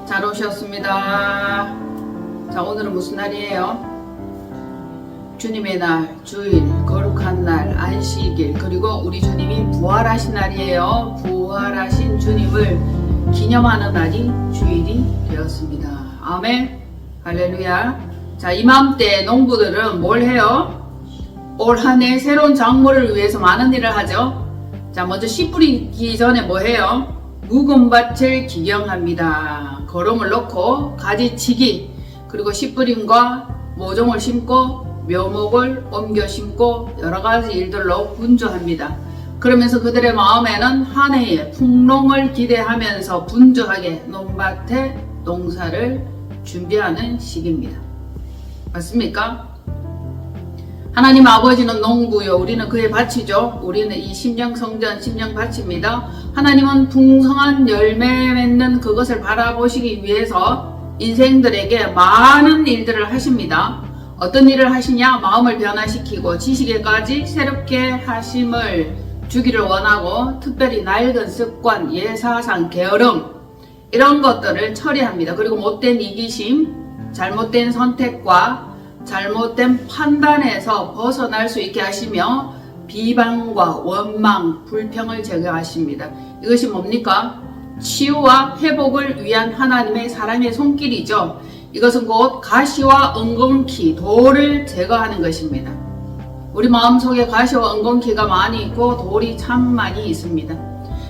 잘 오셨습니다. 자, 오늘은 무슨 날이에요? 주님의 날, 주일, 거룩한 날, 안식일, 그리고 우리 주님이 부활하신 날이에요. 부활하신 주님을 기념하는 날이 주일이 되었습니다. 아멘. 할렐루야. 자, 이맘때 농부들은 뭘 해요? 올 한 해 새로운 작물을 위해서 많은 일을 하죠. 자, 먼저 씨 뿌리기 전에 뭐 해요? 묵은 밭을 기경합니다. 거름을 넣고 가지치기, 그리고 씨 뿌림과 모종을 심고 묘목을 옮겨 심고 여러가지 일들로 분주합니다. 그러면서 그들의 마음에는 한 해의 풍롱을 기대하면서 분주하게 논밭에 농사를 준비하는 시기입니다. 맞습니까? 하나님 아버지는 농부요, 우리는 그의 밭이죠. 우리는 이 심령성전 심령밭입니다. 하나님은 풍성한 열매 맺는 그것을 바라보시기 위해서 인생들에게 많은 일들을 하십니다. 어떤 일을 하시냐? 마음을 변화시키고 지식에까지 새롭게 하심을 주기를 원하고, 특별히 낡은 습관, 예사상, 게으름, 이런 것들을 처리합니다. 그리고 못된 이기심, 잘못된 선택과 잘못된 판단에서 벗어날 수 있게 하시며 비방과 원망, 불평을 제거하십니다. 이것이 뭡니까? 치유와 회복을 위한 하나님의 사랑의 손길이죠. 이것은 곧 가시와 엉겅퀴, 돌을 제거하는 것입니다. 우리 마음속에 가시와 엉겅퀴가 많이 있고 돌이 참 많이 있습니다.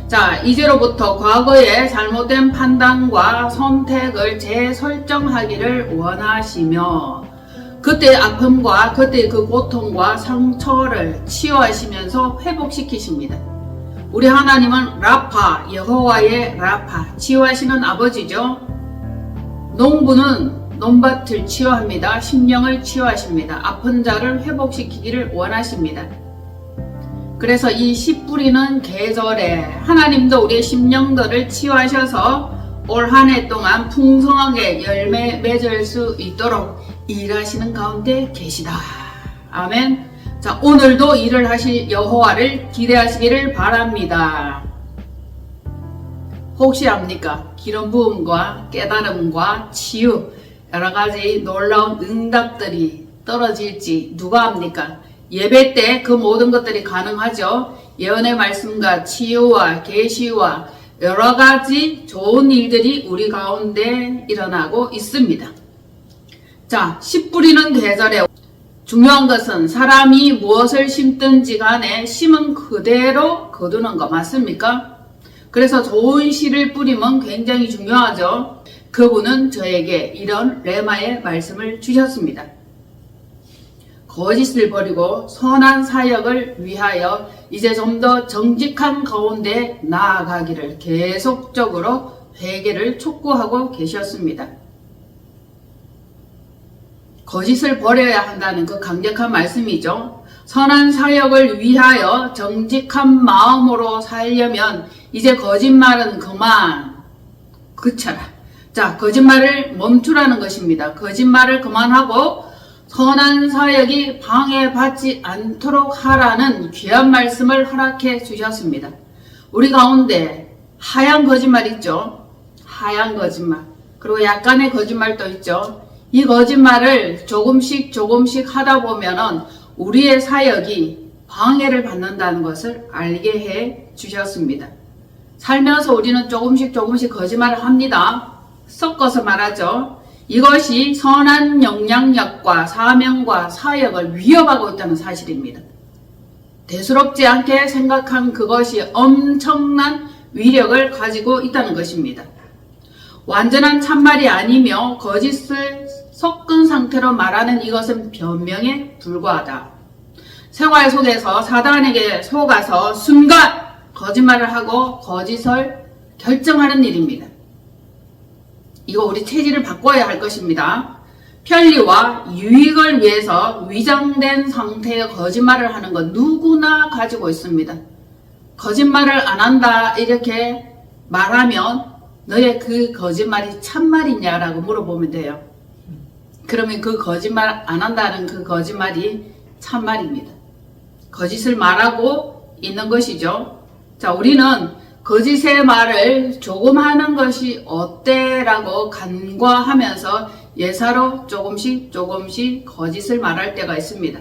자, 이제로부터 과거의 잘못된 판단과 선택을 재설정하기를 원하시며, 그때의 아픔과 그때의 그 고통과 상처를 치유하시면서 회복시키십니다. 우리 하나님은 라파, 여호와의 라파, 치유하시는 아버지죠. 농부는 논밭을 치유합니다. 심령을 치유하십니다. 아픈 자를 회복시키기를 원하십니다. 그래서 이 씨 뿌리는 계절에 하나님도 우리의 심령들을 치유하셔서 올 한 해 동안 풍성하게 열매 맺을 수 있도록 일하시는 가운데 계시다. 아멘. 자, 오늘도 일을 하실 여호와를 기대하시기를 바랍니다. 혹시 압니까? 기름 부음과 깨달음과 치유, 여러가지 놀라운 응답들이 떨어질지 누가 압니까? 예배 때 그 모든 것들이 가능하죠. 예언의 말씀과 치유와 계시와 여러가지 좋은 일들이 우리 가운데 일어나고 있습니다. 자, 씨 뿌리는 계절에 중요한 것은 사람이 무엇을 심든지 간에 심은 그대로 거두는 거 맞습니까? 그래서 좋은 씨를 뿌리면 굉장히 중요하죠. 그분은 저에게 이런 레마의 말씀을 주셨습니다. 거짓을 버리고 선한 사역을 위하여 이제 좀 더 정직한 가운데 나아가기를 계속적으로 회개를 촉구하고 계셨습니다. 거짓을 버려야 한다는 그 강력한 말씀이죠. 선한 사역을 위하여 정직한 마음으로 살려면 이제 거짓말은 그만 그쳐라. 자, 거짓말을 멈추라는 것입니다. 거짓말을 그만하고 선한 사역이 방해받지 않도록 하라는 귀한 말씀을 허락해 주셨습니다. 우리 가운데 하얀 거짓말 있죠. 하얀 거짓말. 그리고 약간의 거짓말도 있죠. 이 거짓말을 조금씩 하다 보면은 우리의 사역이 방해를 받는다는 것을 알게 해 주셨습니다. 살면서 우리는 조금씩 거짓말을 합니다. 섞어서 말하죠. 이것이 선한 영향력과 사명과 사역을 위협하고 있다는 사실입니다. 대수롭지 않게 생각한 그것이 엄청난 위력을 가지고 있다는 것입니다. 완전한 참말이 아니며 거짓을 섞은 상태로 말하는 이것은 변명에 불과하다. 생활 속에서 사단에게 속아서 순간 거짓말을 하고 거짓을 결정하는 일입니다. 이거 우리 체질을 바꿔야 할 것입니다. 편리와 유익을 위해서 위장된 상태의 거짓말을 하는 건 누구나 가지고 있습니다. 거짓말을 안 한다 이렇게 말하면 너의 그 거짓말이 참말이냐라고 물어보면 돼요. 그러면 그 거짓말 안 한다는 그 거짓말이 참말입니다. 거짓을 말하고 있는 것이죠. 자, 우리는 거짓의 말을 조금 하는 것이 어때? 라고 간과하면서 예사로 조금씩 거짓을 말할 때가 있습니다.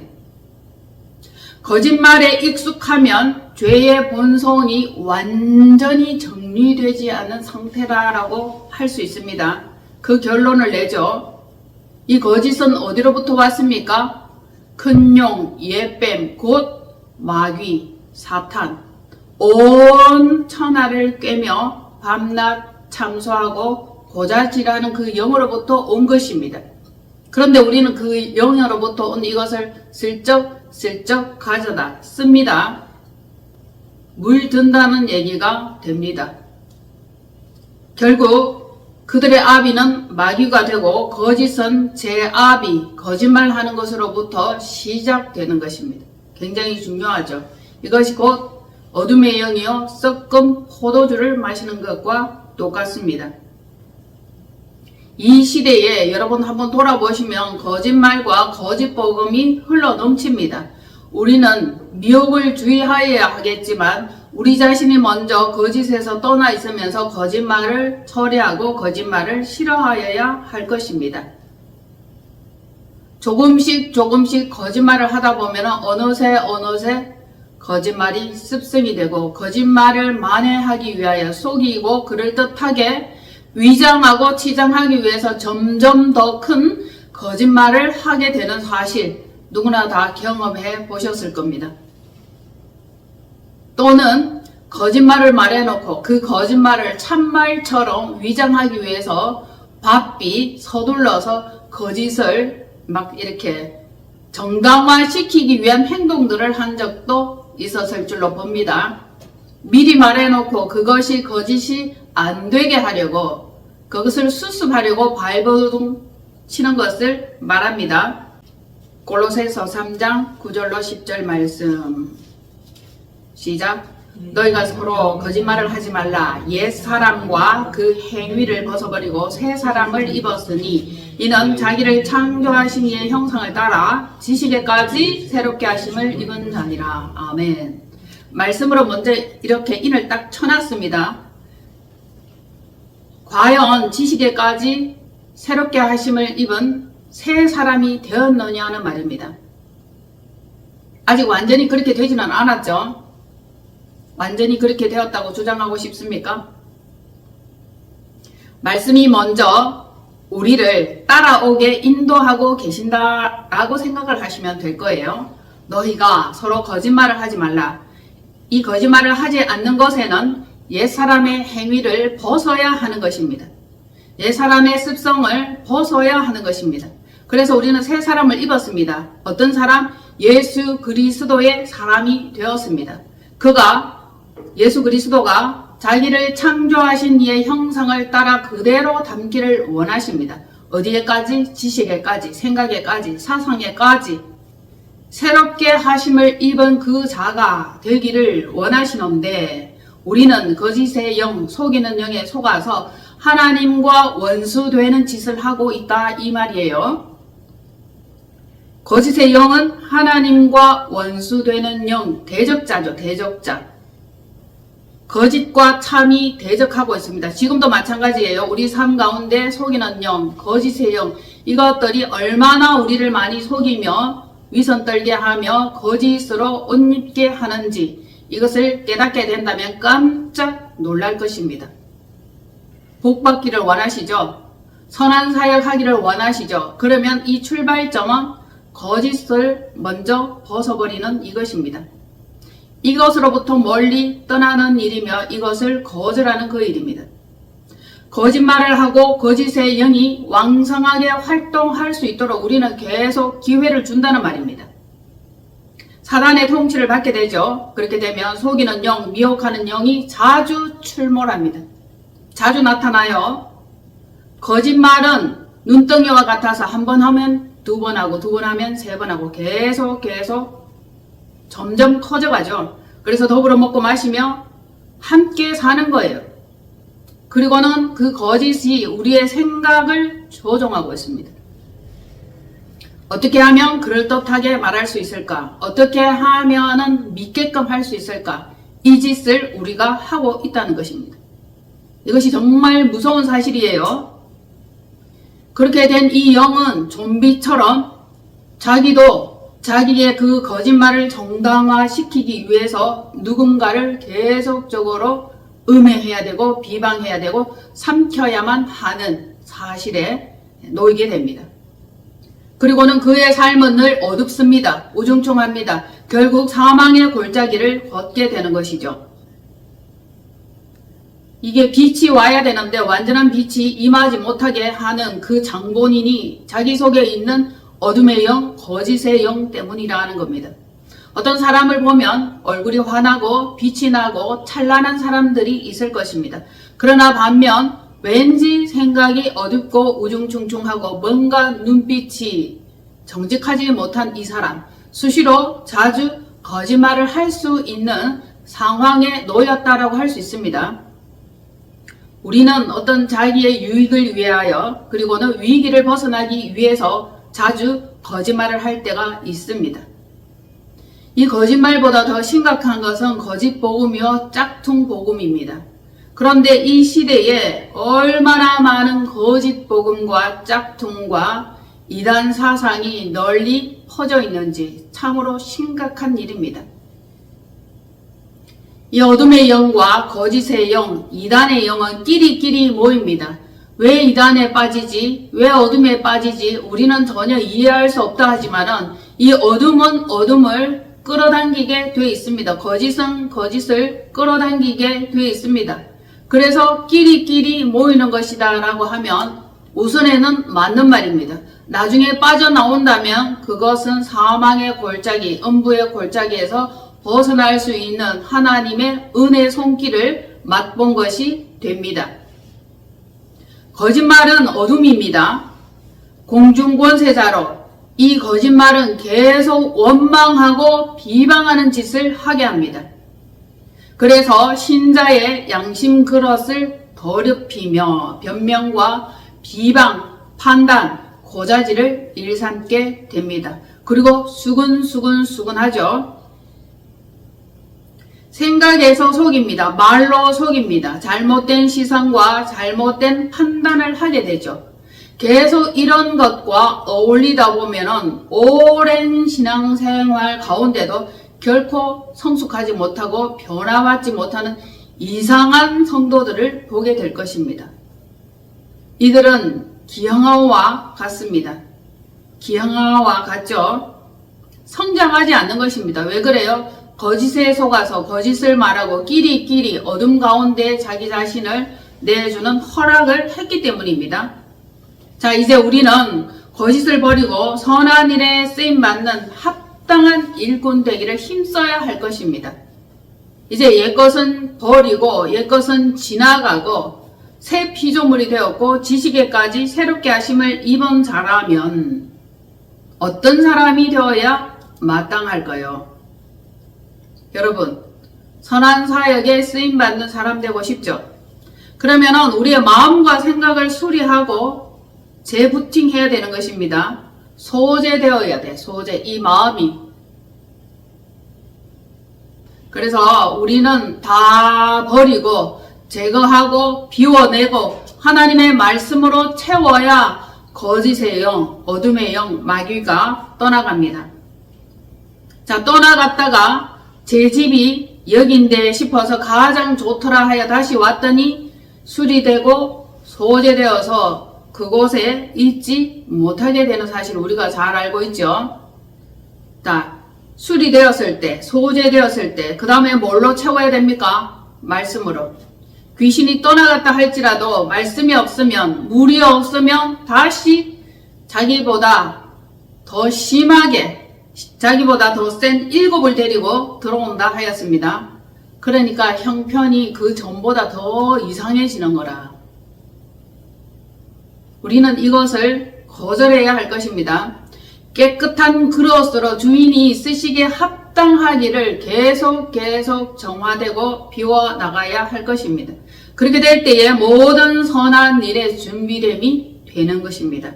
거짓말에 익숙하면 죄의 본성이 완전히 정리되지 않은 상태라고 할 수 있습니다. 그 결론을 내죠. 이 거짓은 어디로부터 왔습니까? 큰 용, 예뱀, 곧 마귀, 사탄, 온 천하를 꿰며 밤낮 참소하고 고자질하는 그 영으로부터 온 것입니다. 그런데 우리는 그 영으로부터 온 이것을 슬쩍 가져다 씁니다. 물든다는 얘기가 됩니다. 결국 그들의 아비는 마귀가 되고 거짓은 제 아비, 거짓말하는 것으로부터 시작되는 것입니다. 굉장히 중요하죠. 이것이 곧 어둠의 영이요 썩은 포도주를 마시는 것과 똑같습니다. 이 시대에 여러분 한번 돌아보시면 거짓말과 거짓복음이 흘러넘칩니다. 우리는 미혹을 주의하여야 하겠지만 우리 자신이 먼저 거짓에서 떠나 있으면서 거짓말을 처리하고 거짓말을 싫어하여야 할 것입니다. 조금씩 거짓말을 하다 보면 어느새 거짓말이 습성이 되고 거짓말을 만회하기 위하여 속이고 그럴듯하게 위장하고 치장하기 위해서 점점 더 큰 거짓말을 하게 되는 사실 누구나 다 경험해 보셨을 겁니다. 또는 거짓말을 말해놓고 그 거짓말을 참말처럼 위장하기 위해서 바삐 서둘러서 거짓을 막 이렇게 정당화시키기 위한 행동들을 한 적도 있었을 줄로 봅니다. 미리 말해놓고 그것이 거짓이 안 되게 하려고 그것을 수습하려고 발버둥 치는 것을 말합니다. 골로새서 3장 9절로 10절 말씀 시작. 너희가 서로 거짓말을 하지 말라. 옛 사람과 그 행위를 벗어버리고 새 사람을 입었으니 이는 자기를 창조하신 이의 형상을 따라 지식에까지 새롭게 하심을 입은 자니라. 아멘. 말씀으로 먼저 이렇게 인을 딱 쳐놨습니다. 과연 지식에까지 새롭게 하심을 입은 새 사람이 되었느냐 하는 말입니다. 아직 완전히 그렇게 되지는 않았죠. 완전히 그렇게 되었다고 주장하고 싶습니까? 말씀이 먼저 우리를 따라오게 인도하고 계신다라고 생각을 하시면 될 거예요. 너희가 서로 거짓말을 하지 말라. 이 거짓말을 하지 않는 것에는 옛사람의 행위를 벗어야 하는 것입니다. 옛사람의 습성을 벗어야 하는 것입니다. 그래서 우리는 새 사람을 입었습니다. 어떤 사람? 예수 그리스도의 사람이 되었습니다. 예수 그리스도가 자기를 창조하신 이의 형상을 따라 그대로 담기를 원하십니다. 어디에까지? 지식에까지, 생각에까지, 사상에까지 새롭게 하심을 입은 그 자가 되기를 원하시는데 우리는 거짓의 영, 속이는 영에 속아서 하나님과 원수되는 짓을 하고 있다 이 말이에요. 거짓의 영은 하나님과 원수되는 영, 대적자죠. 대적자. 거짓과 참이 대적하고 있습니다. 지금도 마찬가지예요. 우리 삶 가운데 속이는 영, 거짓의 영, 이것들이 얼마나 우리를 많이 속이며 위선 떨게 하며 거짓으로 옷 입게 하는지 이것을 깨닫게 된다면 깜짝 놀랄 것입니다. 복 받기를 원하시죠? 선한 사역 하기를 원하시죠? 그러면 이 출발점은 거짓을 먼저 벗어버리는 이것입니다. 이것으로부터 멀리 떠나는 일이며 이것을 거절하는 그 일입니다. 거짓말을 하고 거짓의 영이 왕성하게 활동할 수 있도록 우리는 계속 기회를 준다는 말입니다. 사단의 통치를 받게 되죠. 그렇게 되면 속이는 영, 미혹하는 영이 자주 출몰합니다. 자주 나타나요. 거짓말은 눈덩이와 같아서 한 번 하면 두 번 하고 두 번 하면 세 번 하고 계속 점점 커져가죠. 그래서 더불어 먹고 마시며 함께 사는 거예요. 그리고는 그 거짓이 우리의 생각을 조종하고 있습니다. 어떻게 하면 그럴듯하게 말할 수 있을까? 어떻게 하면은 믿게끔 할 수 있을까? 이 짓을 우리가 하고 있다는 것입니다. 이것이 정말 무서운 사실이에요. 그렇게 된 이 영은 좀비처럼 자기도 자기의 그 거짓말을 정당화시키기 위해서 누군가를 계속적으로 음해해야 되고 비방해야 되고 삼켜야만 하는 사실에 놓이게 됩니다. 그리고는 그의 삶은 늘 어둡습니다. 우중충합니다. 결국 사망의 골짜기를 걷게 되는 것이죠. 이게 빛이 와야 되는데 완전한 빛이 임하지 못하게 하는 그 장본인이 자기 속에 있는 어둠의 영, 거짓의 영 때문이라는 겁니다. 어떤 사람을 보면 얼굴이 환하고 빛이 나고 찬란한 사람들이 있을 것입니다. 그러나 반면 왠지 생각이 어둡고 우중충충하고 뭔가 눈빛이 정직하지 못한 이 사람, 수시로 자주 거짓말을 할 수 있는 상황에 놓였다라고 할 수 있습니다. 우리는 어떤 자기의 유익을 위하여 그리고는 위기를 벗어나기 위해서 자주 거짓말을 할 때가 있습니다. 이 거짓말보다 더 심각한 것은 거짓 복음이요 짝퉁 복음입니다. 그런데 이 시대에 얼마나 많은 거짓 복음과 짝퉁과 이단 사상이 널리 퍼져 있는지 참으로 심각한 일입니다. 이 어둠의 영과 거짓의 영, 이단의 영은 끼리끼리 모입니다. 왜 이단에 빠지지? 왜 어둠에 빠지지? 우리는 전혀 이해할 수 없다 하지만은 이 어둠은 어둠을 끌어당기게 되어 있습니다. 거짓은 거짓을 끌어당기게 되어 있습니다. 그래서 끼리끼리 모이는 것이다 라고 하면 우선에는 맞는 말입니다. 나중에 빠져나온다면 그것은 사망의 골짜기, 음부의 골짜기에서 벗어날 수 있는 하나님의 은혜 손길을 맛본 것이 됩니다. 거짓말은 어둠입니다. 공중권세자로 이 거짓말은 계속 원망하고 비방하는 짓을 하게 합니다. 그래서 신자의 양심 그릇을 더럽히며 변명과 비방, 판단, 고자질을 일삼게 됩니다. 그리고 수근수근하죠. 생각에서 속입니다. 말로 속입니다. 잘못된 시선과 잘못된 판단을 하게 되죠. 계속 이런 것과 어울리다 보면은 오랜 신앙생활 가운데도 결코 성숙하지 못하고 변화받지 못하는 이상한 성도들을 보게 될 것입니다. 이들은 기형아와 같습니다. 기형아와 같죠? 성장하지 않는 것입니다. 왜 그래요? 거짓에 속아서 거짓을 말하고 끼리끼리 어둠 가운데 자기 자신을 내주는 허락을 했기 때문입니다. 자, 이제 우리는 거짓을 버리고 선한 일에 쓰임받는 합당한 일꾼 되기를 힘써야 할 것입니다. 이제 옛것은 버리고 옛것은 지나가고 새 피조물이 되었고 지식에까지 새롭게 하심을 입은 자라면 어떤 사람이 되어야 마땅할까요? 여러분, 선한 사역에 쓰임받는 사람 되고 싶죠? 그러면은 우리의 마음과 생각을 수리하고 재부팅해야 되는 것입니다. 소재되어야 돼. 소재. 이 마음이. 그래서 우리는 다 버리고 제거하고 비워내고 하나님의 말씀으로 채워야 거짓의 영, 어둠의 영, 마귀가 떠나갑니다. 자, 떠나갔다가 제 집이 여긴데 싶어서 가장 좋더라 하여 다시 왔더니 수리되고 소재되어서 그곳에 있지 못하게 되는 사실을 우리가 잘 알고 있죠. 자, 수리되었을 때, 소재되었을 때, 그 다음에 뭘로 채워야 됩니까? 말씀으로. 귀신이 떠나갔다 할지라도 말씀이 없으면, 물이 없으면 다시 자기보다 더 심하게, 자기보다 더 센 일곱을 데리고 들어온다 하였습니다. 그러니까 형편이 그 전보다 더 이상해지는 거라. 우리는 이것을 거절해야 할 것입니다. 깨끗한 그릇으로 주인이 쓰시기에 합당하기를 계속 정화되고 비워나가야 할 것입니다. 그렇게 될 때에 모든 선한 일의 준비됨이 되는 것입니다.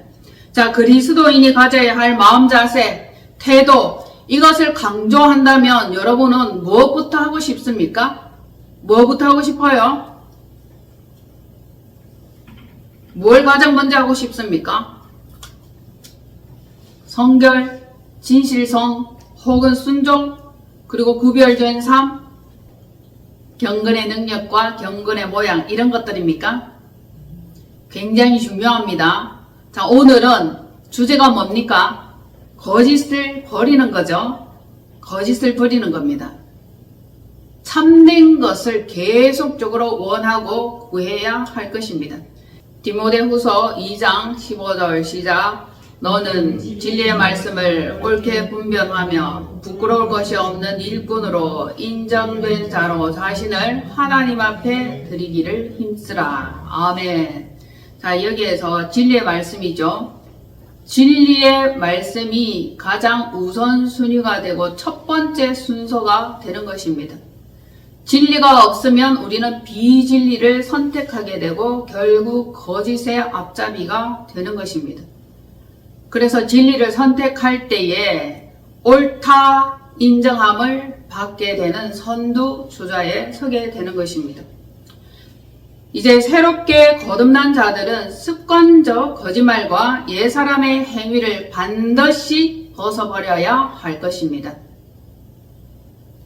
자, 그리스도인이 가져야 할 마음 자세, 태도, 이것을 강조한다면 여러분은 무엇부터 하고 싶습니까? 무엇부터 하고 싶어요? 뭘 가장 먼저 하고 싶습니까? 성결, 진실성, 혹은 순종, 그리고 구별된 삶, 경건의 능력과 경건의 모양, 이런 것들입니까? 굉장히 중요합니다. 자, 오늘은 주제가 뭡니까? 거짓을 버리는 거죠. 거짓을 버리는 겁니다. 참된 것을 계속적으로 원하고 구해야 할 것입니다. 디모데후서 2장 15절 시작. 너는 진리의 말씀을 옳게 분별하며 부끄러울 것이 없는 일꾼으로 인정된 자로 자신을 하나님 앞에 드리기를 힘쓰라. 아멘. 자, 여기에서 진리의 말씀이죠. 진리의 말씀이 가장 우선순위가 되고 첫 번째 순서가 되는 것입니다. 진리가 없으면 우리는 비진리를 선택하게 되고 결국 거짓의 앞잡이가 되는 것입니다. 그래서 진리를 선택할 때에 옳다 인정함을 받게 되는 선두주자에 서게 되는 것입니다. 이제 새롭게 거듭난 자들은 습관적 거짓말과 옛사람의 행위를 반드시 벗어버려야 할 것입니다.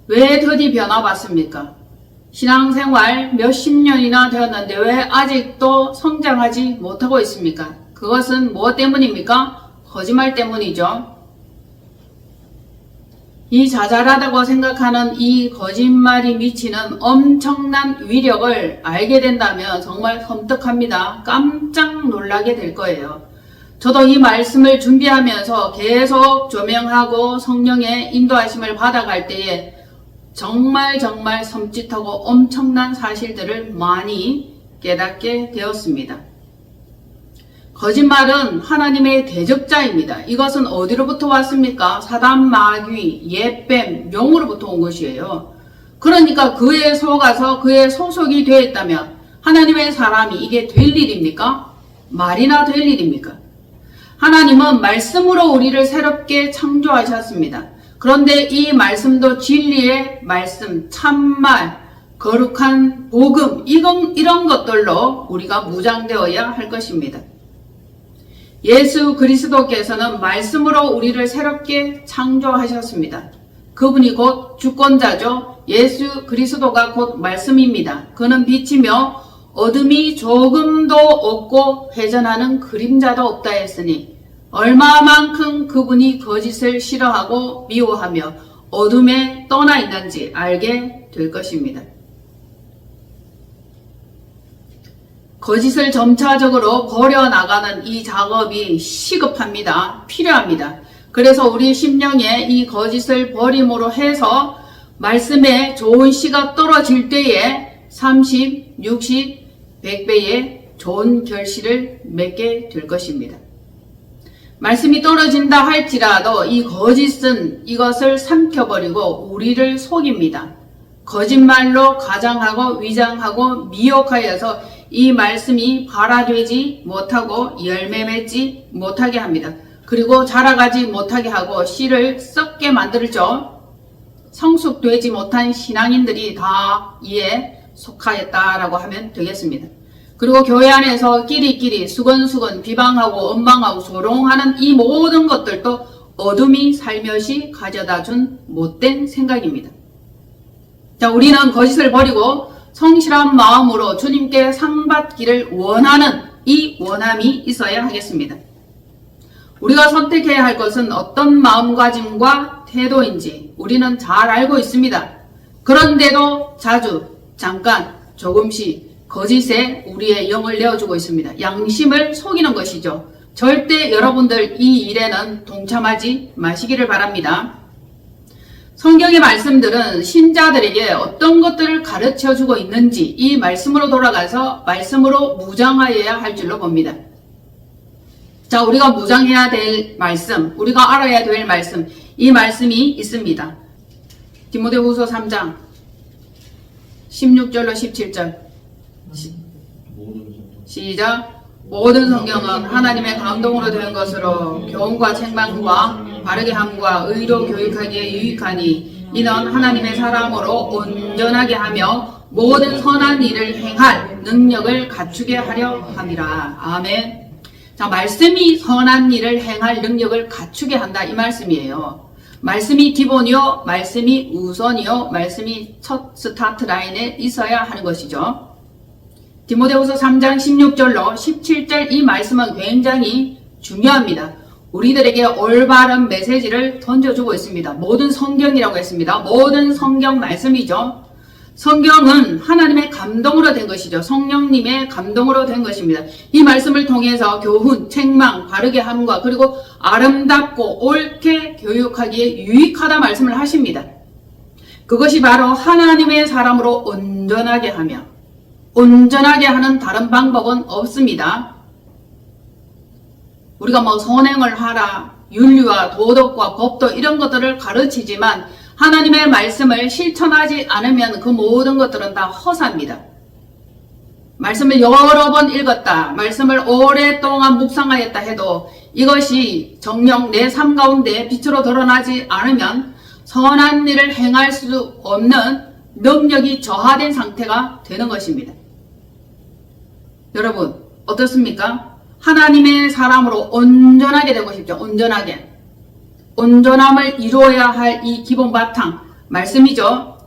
왜 더디 변화받습니까? 신앙생활 몇십 년이나 되었는데 왜 아직도 성장하지 못하고 있습니까? 그것은 무엇 때문입니까? 거짓말 때문이죠. 이 자잘하다고 생각하는 이 거짓말이 미치는 엄청난 위력을 알게 된다면 정말 섬뜩합니다. 깜짝 놀라게 될 거예요. 저도 이 말씀을 준비하면서 계속 조명하고 성령의 인도하심을 받아갈 때에 정말 섬찟하고 엄청난 사실들을 많이 깨닫게 되었습니다. 거짓말은 하나님의 대적자입니다. 이것은 어디로부터 왔습니까? 사단, 마귀, 옛뱀, 용으로부터 온 것이에요. 그러니까 그에 속아서 그의 소속이 되어 있다면 하나님의 사람이 이게 될 일입니까? 말이나 될 일입니까? 하나님은 말씀으로 우리를 새롭게 창조하셨습니다. 그런데 이 말씀도 진리의 말씀, 참말, 거룩한 복음, 이런 것들로 우리가 무장되어야 할 것입니다. 예수 그리스도께서는 말씀으로 우리를 새롭게 창조하셨습니다. 그분이 곧 주권자죠. 예수 그리스도가 곧 말씀입니다. 그는 빛이며 어둠이 조금도 없고 회전하는 그림자도 없다 했으니 얼마만큼 그분이 거짓을 싫어하고 미워하며 어둠에 떠나 있는지 알게 될 것입니다. 거짓을 점차적으로 버려나가는 이 작업이 시급합니다. 필요합니다. 그래서 우리 심령에 이 거짓을 버림으로 해서 말씀에 좋은 씨가 떨어질 때에 30, 60, 100배의 좋은 결실을 맺게 될 것입니다. 말씀이 떨어진다 할지라도 이 거짓은 이것을 삼켜버리고 우리를 속입니다. 거짓말로 가장하고 위장하고 미혹하여서 이 말씀이 발화되지 못하고 열매 맺지 못하게 합니다. 그리고 자라가지 못하게 하고 씨를 썩게 만들죠. 성숙되지 못한 신앙인들이 다 이에 속하였다라고 하면 되겠습니다. 그리고 교회 안에서 끼리끼리 수건수건 비방하고 원망하고 조롱하는 이 모든 것들도 어둠이 살며시 가져다준 못된 생각입니다. 자, 우리는 거짓을 버리고 성실한 마음으로 주님께 상받기를 원하는 이 원함이 있어야 하겠습니다. 우리가 선택해야 할 것은 어떤 마음가짐과 태도인지 우리는 잘 알고 있습니다. 그런데도 자주, 잠깐, 조금씩 거짓에 우리의 영을 내어주고 있습니다. 양심을 속이는 것이죠. 절대 여러분들 이 일에는 동참하지 마시기를 바랍니다. 성경의 말씀들은 신자들에게 어떤 것들을 가르쳐주고 있는지 이 말씀으로 돌아가서 말씀으로 무장하여야 할 줄로 봅니다. 자, 우리가 무장해야 될 말씀, 우리가 알아야 될 말씀, 이 말씀이 있습니다. 디모데후서 3장 16절로 17절 시작. 모든 성경은 하나님의 감동으로 된 것으로 교훈과 책망과 바르게 함과 의로 교육하기에 유익하니 이는 하나님의 사람으로 온전하게 하며 모든 선한 일을 행할 능력을 갖추게 하려 함이라. 아멘. 자, 말씀이 선한 일을 행할 능력을 갖추게 한다, 이 말씀이에요. 말씀이 기본이요, 말씀이 우선이요, 말씀이 첫 스타트 라인에 있어야 하는 것이죠. 디모데후서 3장 16절로 17절 이 말씀은 굉장히 중요합니다. 우리들에게 올바른 메시지를 던져주고 있습니다. 모든 성경이라고 했습니다. 모든 성경 말씀이죠. 성경은 하나님의 감동으로 된 것이죠. 성령님의 감동으로 된 것입니다. 이 말씀을 통해서 교훈, 책망, 바르게 함과 그리고 아름답고 옳게 교육하기에 유익하다 말씀을 하십니다. 그것이 바로 하나님의 사람으로 온전하게 하며, 온전하게 하는 다른 방법은 없습니다. 우리가 뭐 선행을 하라, 윤리와 도덕과 법도 이런 것들을 가르치지만 하나님의 말씀을 실천하지 않으면 그 모든 것들은 다 허사입니다. 말씀을 여러 번 읽었다, 말씀을 오랫동안 묵상하였다 해도 이것이 정녕 내 삶 가운데 빛으로 드러나지 않으면 선한 일을 행할 수 없는 능력이 저하된 상태가 되는 것입니다. 여러분 어떻습니까? 하나님의 사람으로 온전하게 되고 싶죠. 온전하게. 온전함을 이루어야 할 이 기본 바탕 말씀이죠.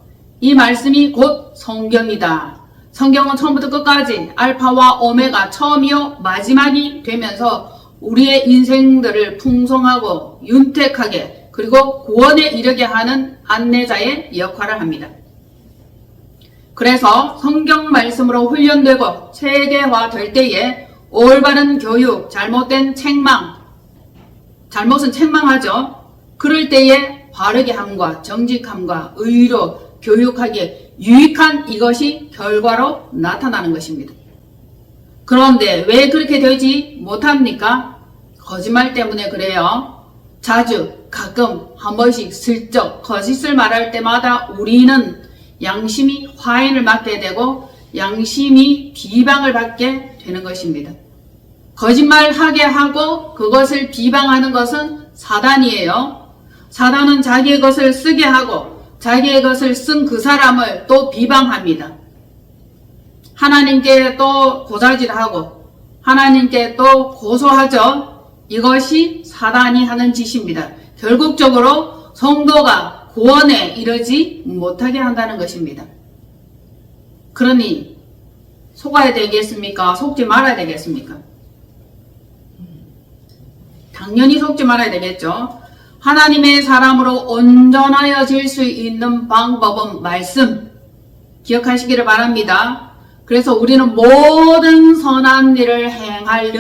이 말씀이 곧 성경이다. 성경은 처음부터 끝까지 알파와 오메가, 처음이요 마지막이 되면서 우리의 인생들을 풍성하고 윤택하게 그리고 구원에 이르게 하는 안내자의 역할을 합니다. 그래서 성경 말씀으로 훈련되고 체계화 될 때에 올바른 교육, 잘못된 책망, 잘못은 책망하죠. 그럴 때에 바르게 함과 정직함과 의로 교육하기에 유익한 이것이 결과로 나타나는 것입니다. 그런데 왜 그렇게 되지 못합니까? 거짓말 때문에 그래요. 자주, 가끔, 한 번씩 슬쩍 거짓을 말할 때마다 우리는 양심이 화인을 맞게 되고 양심이 비방을 받게 되는 것입니다. 거짓말하게 하고 그것을 비방하는 것은 사단이에요. 사단은 자기의 것을 쓰게 하고 자기의 것을 쓴 그 사람을 또 비방합니다. 하나님께 또 고자질하고 하나님께 또 고소하죠. 이것이 사단이 하는 짓입니다. 결국적으로 성도가 구원에 이르지 못하게 한다는 것입니다. 그러니 속아야 되겠습니까? 속지 말아야 되겠습니까? 당연히 속지 말아야 되겠죠. 하나님의 사람으로 온전하여질 수 있는 방법은 말씀, 기억하시기를 바랍니다. 그래서 우리는 모든 선한 일을 행할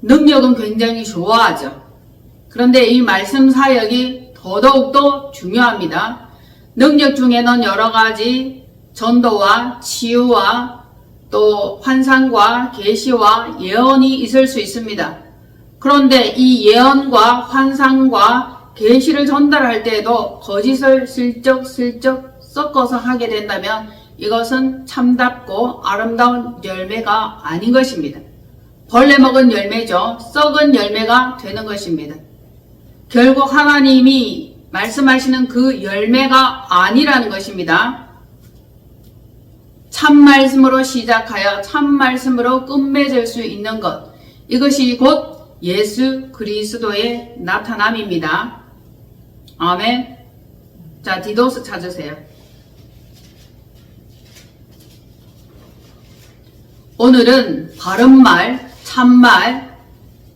능력은 굉장히 좋아하죠. 그런데 이 말씀 사역이 더더욱더 중요합니다. 능력 중에는 여러 가지 전도와 치유와 또 환상과 계시와 예언이 있을 수 있습니다. 그런데 이 예언과 환상과 계시를 전달할 때에도 거짓을 슬쩍 섞어서 하게 된다면 이것은 참답고 아름다운 열매가 아닌 것입니다. 벌레 먹은 열매죠. 썩은 열매가 되는 것입니다. 결국 하나님이 말씀하시는 그 열매가 아니라는 것입니다. 참말씀으로 시작하여 참말씀으로 끝맺을 수 있는 것, 이것이 곧 예수 그리스도의 나타남입니다. 아멘. 자, 디도스 찾으세요. 오늘은 바른말, 참말,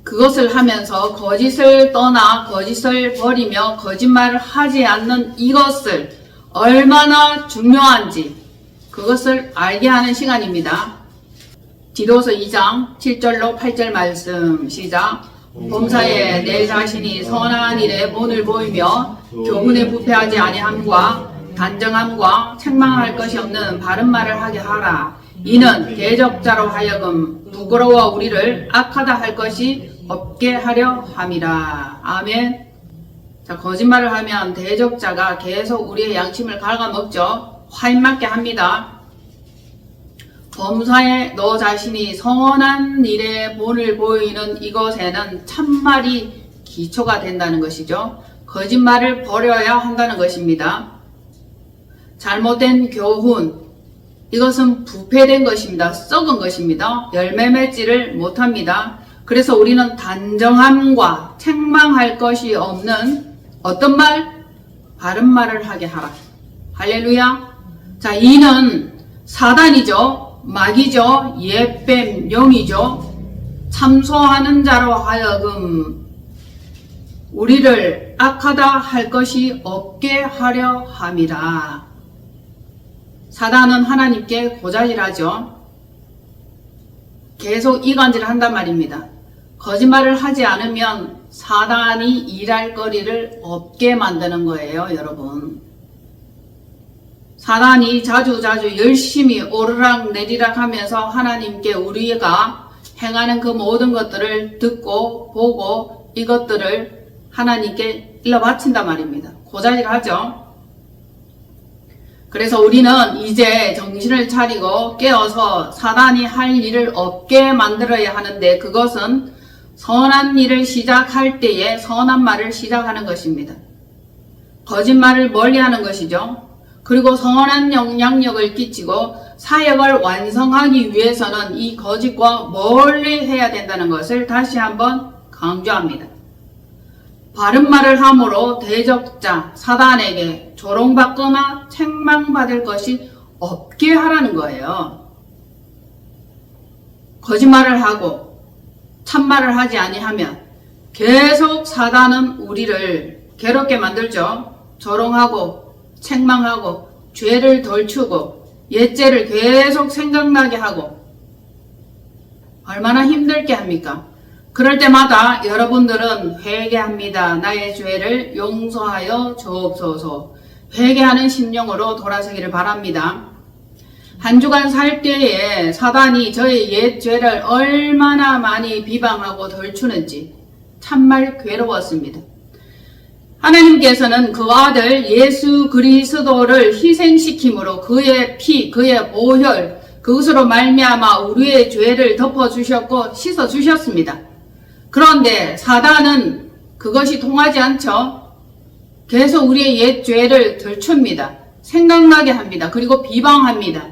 그것을 하면서 거짓을 떠나 거짓을 버리며 거짓말을 하지 않는 이것을 얼마나 중요한지 그것을 알게 하는 시간입니다. 디도서 2장 7절로 8절 말씀 시작. 범사에 내 자신이 선한 일에 본을 보이며 교훈에 부패하지 아니함과 단정함과 책망할 것이 없는 바른 말을 하게 하라. 이는 대적자로 하여금 부끄러워 우리를 악하다 할 것이 없게 하려 함이라. 아멘. 자, 거짓말을 하면 대적자가 계속 우리의 양심을 갉아먹죠. 화인맞게 합니다. 범사에 너 자신이 선한 일에 본을 보이는 이것에는 참말이 기초가 된다는 것이죠. 거짓말을 버려야 한다는 것입니다. 잘못된 교훈, 이것은 부패된 것입니다. 썩은 것입니다. 열매 맺지를 못합니다. 그래서 우리는 단정함과 책망할 것이 없는 어떤 말? 바른 말을 하게 하라. 할렐루야. 자, 이는 사단이죠. 마귀죠. 옛뱀, 영이죠. 참소하는 자로 하여금 우리를 악하다 할 것이 없게 하려 함이라. 사단은 하나님께 고자질하죠. 계속 이간질을 한단 말입니다. 거짓말을 하지 않으면 사단이 일할 거리를 없게 만드는 거예요, 여러분. 사단이 자주 열심히 오르락 내리락 하면서 하나님께 우리가 행하는 그 모든 것들을 듣고 보고 이것들을 하나님께 일러 바친단 말입니다. 고자질하죠. 그래서 우리는 이제 정신을 차리고 깨어서 사단이 할 일을 없게 만들어야 하는데, 그것은 선한 일을 시작할 때에 선한 말을 시작하는 것입니다. 거짓말을 멀리하는 것이죠. 그리고 선한 영향력을 끼치고 사역을 완성하기 위해서는 이 거짓과 멀리 해야 된다는 것을 다시 한번 강조합니다. 바른 말을 함으로 대적자 사단에게 조롱받거나 책망받을 것이 없게 하라는 거예요. 거짓말을 하고 참말을 하지 아니하면 계속 사단은 우리를 괴롭게 만들죠. 조롱하고 책망하고 죄를 덜추고 옛죄를 계속 생각나게 하고 얼마나 힘들게 합니까? 그럴 때마다 여러분들은 회개합니다. 나의 죄를 용서하여 주옵소서. 회개하는 심령으로 돌아서기를 바랍니다. 한 주간 살 때에 사단이 저의 옛 죄를 얼마나 많이 비방하고 덜추는지 참말 괴로웠습니다. 하나님께서는 그 아들 예수 그리스도를 희생시킴으로 그의 피, 그의 보혈, 그것으로 말미암아 우리의 죄를 덮어주셨고 씻어주셨습니다. 그런데 사단은 그것이 통하지 않죠. 계속 우리의 옛 죄를 덜춥니다. 생각나게 합니다. 그리고 비방합니다.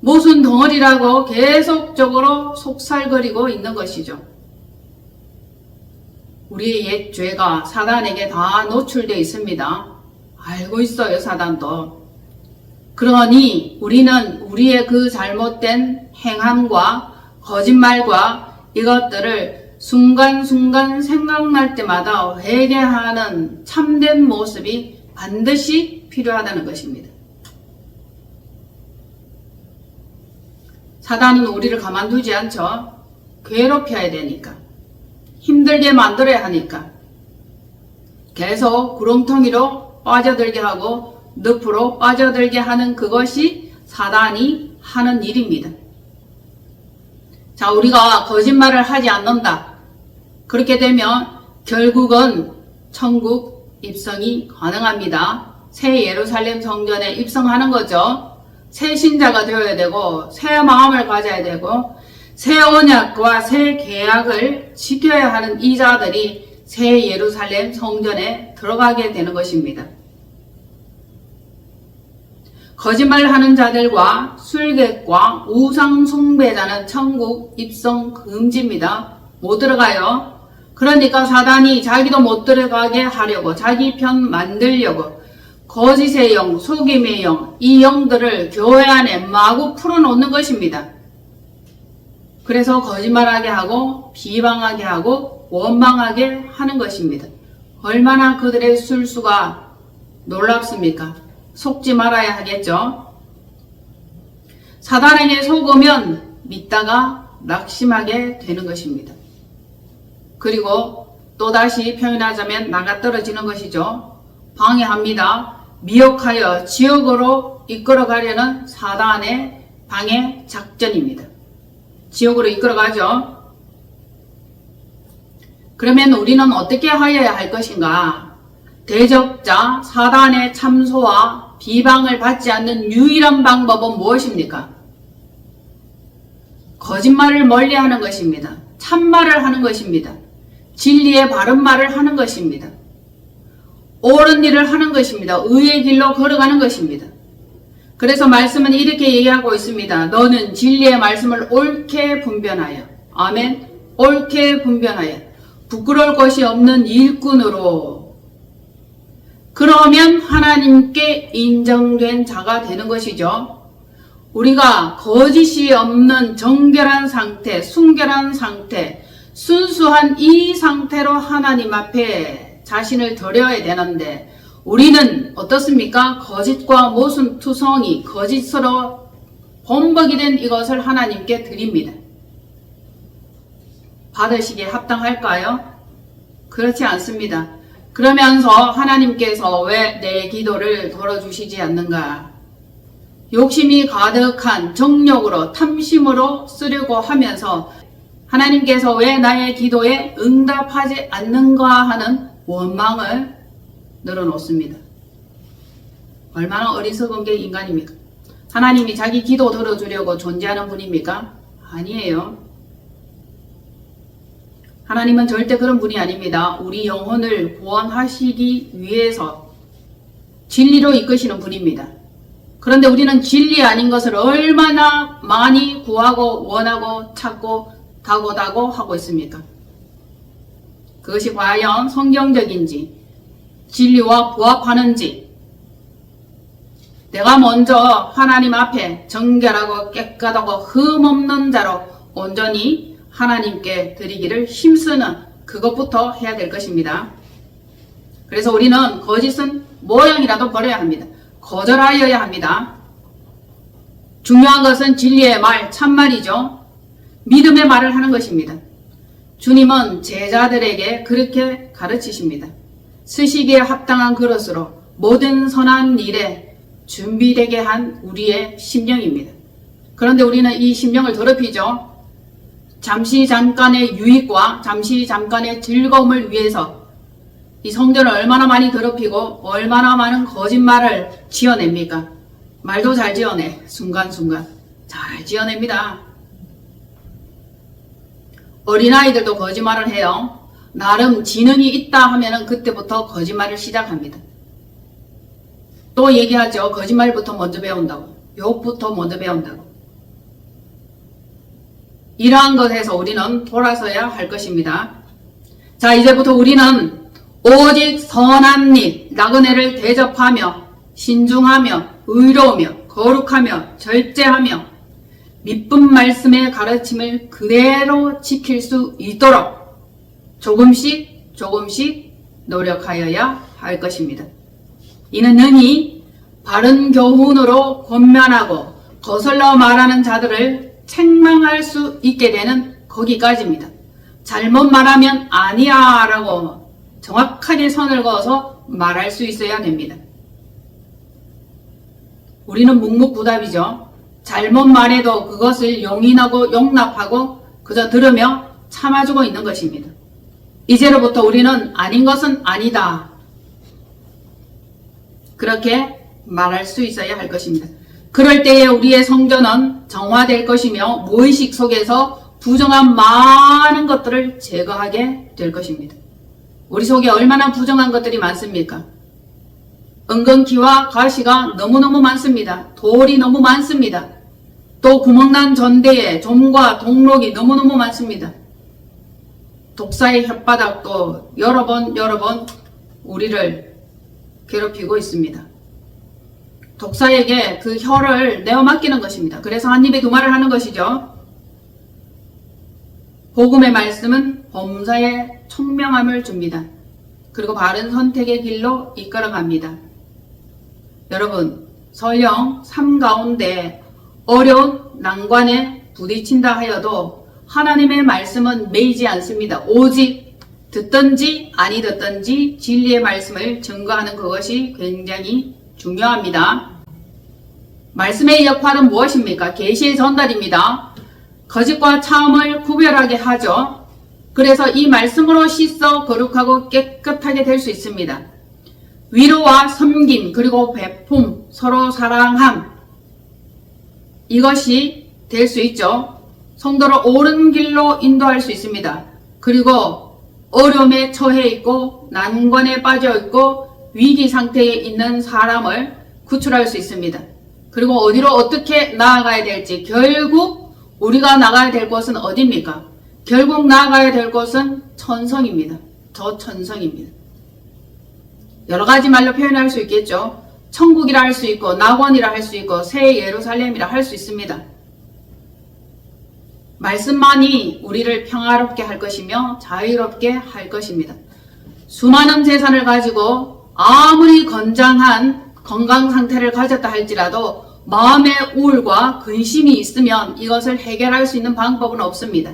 모순 덩어리라고 계속적으로 속살거리고 있는 것이죠. 우리의 옛 죄가 사단에게 다 노출되어 있습니다. 알고 있어요, 사단도. 그러니 우리는 우리의 그 잘못된 행함과 거짓말과 이것들을 순간순간 생각날 때마다 회개하는 참된 모습이 반드시 필요하다는 것입니다. 사단은 우리를 가만두지 않죠. 괴롭혀야 되니까. 힘들게 만들어야 하니까. 계속 구렁텅이로 빠져들게 하고 늪으로 빠져들게 하는 그것이 사단이 하는 일입니다. 자, 우리가 거짓말을 하지 않는다. 그렇게 되면 결국은 천국 입성이 가능합니다. 새 예루살렘 성전에 입성하는 거죠. 새 신자가 되어야 되고 새 마음을 가져야 되고 새 언약과 새 계약을 지켜야 하는 이 자들이 새 예루살렘 성전에 들어가게 되는 것입니다. 거짓말하는 자들과 술객과 우상 숭배자는 천국 입성 금지입니다. 못 들어가요. 그러니까 사단이 자기도 못 들어가게 하려고 자기 편 만들려고 거짓의 영, 속임의 영, 이 영들을 교회 안에 마구 풀어놓는 것입니다. 그래서 거짓말하게 하고 비방하게 하고 원망하게 하는 것입니다. 얼마나 그들의 술수가 놀랍습니까? 속지 말아야 하겠죠. 사단에게 속으면 믿다가 낙심하게 되는 것입니다. 그리고 또다시 표현하자면 나가떨어지는 것이죠. 방해합니다. 미혹하여 지옥으로 이끌어가려는 사단의 방해 작전입니다. 지옥으로 이끌어가죠. 그러면 우리는 어떻게 하여야 할 것인가? 대적자 사단의 참소와 비방을 받지 않는 유일한 방법은 무엇입니까? 거짓말을 멀리하는 것입니다. 참말을 하는 것입니다. 진리의 바른 말을 하는 것입니다. 옳은 일을 하는 것입니다. 의의 길로 걸어가는 것입니다. 그래서 말씀은 이렇게 얘기하고 있습니다. 너는 진리의 말씀을 옳게 분별하여, 아멘, 옳게 분별하여 부끄러울 것이 없는 일꾼으로, 그러면 하나님께 인정된 자가 되는 것이죠. 우리가 거짓이 없는 정결한 상태, 순결한 상태, 순수한 이 상태로 하나님 앞에 자신을 드려야 되는데, 우리는 어떻습니까? 거짓과 모순투성이, 거짓으로 범벅이 된 이것을 하나님께 드립니다. 받으시기에 합당할까요? 그렇지 않습니다. 그러면서 하나님께서 왜 내 기도를 들어주시지 않는가? 욕심이 가득한 정욕으로, 탐심으로 쓰려고 하면서 하나님께서 왜 나의 기도에 응답하지 않는가 하는 원망을 늘어놓습니다. 얼마나 어리석은 게 인간입니까? 하나님이 자기 기도 들어주려고 존재하는 분입니까? 아니에요. 하나님은 절대 그런 분이 아닙니다. 우리 영혼을 구원하시기 위해서 진리로 이끄시는 분입니다. 그런데 우리는 진리 아닌 것을 얼마나 많이 구하고 원하고 찾고 다고다고 하고 있습니까? 그것이 과연 성경적인지, 진리와 부합하는지, 내가 먼저 하나님 앞에 정결하고 깨끗하고 흠없는 자로 온전히 하나님께 드리기를 힘쓰는 그것부터 해야 될 것입니다. 그래서 우리는 거짓은 모양이라도 버려야 합니다. 거절하여야 합니다. 중요한 것은 진리의 말, 참말이죠. 믿음의 말을 하는 것입니다. 주님은 제자들에게 그렇게 가르치십니다. 쓰시기에 합당한 그릇으로 모든 선한 일에 준비되게 한 우리의 심령입니다. 그런데 우리는 이 심령을 더럽히죠. 잠시 잠깐의 유익과 잠시 잠깐의 즐거움을 위해서 이 성전을 얼마나 많이 더럽히고 얼마나 많은 거짓말을 지어냅니까? 말도 잘 지어내. 순간순간 잘 지어냅니다. 어린아이들도 거짓말을 해요. 나름 지능이 있다 하면은 그때부터 거짓말을 시작합니다. 또 얘기하죠. 거짓말부터 먼저 배운다고. 욕부터 먼저 배운다고. 이러한 것에서 우리는 돌아서야 할 것입니다. 자, 이제부터 우리는 오직 선한 일, 나그네를 대접하며 신중하며 의로우며 거룩하며 절제하며 믿음 말씀의 가르침을 그대로 지킬 수 있도록 조금씩 노력하여야 할 것입니다. 이는 능히 바른 교훈으로 권면하고 거슬러 말하는 자들을 책망할 수 있게 되는 거기까지입니다. 잘못 말하면 아니야 라고 정확하게 선을 그어서 말할 수 있어야 됩니다. 우리는 묵묵부답이죠. 잘못 말해도 그것을 용인하고 용납하고 그저 들으며 참아주고 있는 것입니다. 이제로부터 우리는 아닌 것은 아니다. 그렇게 말할 수 있어야 할 것입니다. 그럴 때에 우리의 성전은 정화될 것이며 무의식 속에서 부정한 많은 것들을 제거하게 될 것입니다. 우리 속에 얼마나 부정한 것들이 많습니까? 은근키와 가시가 너무너무 많습니다. 돌이 너무 많습니다. 또 구멍난 전대에 좀과 동록이 너무너무 많습니다. 독사의 혓바닥도 여러 번 우리를 괴롭히고 있습니다. 독사에게 그 혀를 내어 맡기는 것입니다. 그래서 한 입에 두 말을 하는 것이죠. 복음의 말씀은 범사에 총명함을 줍니다. 그리고 바른 선택의 길로 이끌어갑니다. 여러분, 설령 삶 가운데 어려운 난관에 부딪힌다 하여도 하나님의 말씀은 매이지 않습니다. 오직 듣든지 아니 듣든지 진리의 말씀을 증거하는 그것이 굉장히 중요합니다. 말씀의 역할은 무엇입니까? 계시의 전달입니다. 거짓과 참을 구별하게 하죠. 그래서 이 말씀으로 씻어 거룩하고 깨끗하게 될 수 있습니다. 위로와 섬김 그리고 베품, 서로 사랑함, 이것이 될 수 있죠. 성도를 옳은 길로 인도할 수 있습니다. 그리고 어려움에 처해 있고 난관에 빠져 있고 위기 상태에 있는 사람을 구출할 수 있습니다. 그리고 어디로 어떻게 나아가야 될지, 결국 우리가 나가야 될 곳은 어디입니까? 결국 나아가야 될 곳은 천성입니다. 저 천성입니다. 여러 가지 말로 표현할 수 있겠죠. 천국이라 할 수 있고 낙원이라 할 수 있고 새 예루살렘이라 할 수 있습니다. 말씀만이 우리를 평화롭게 할 것이며 자유롭게 할 것입니다. 수많은 재산을 가지고 아무리 건장한 건강 상태를 가졌다 할지라도 마음의 우울과 근심이 있으면 이것을 해결할 수 있는 방법은 없습니다.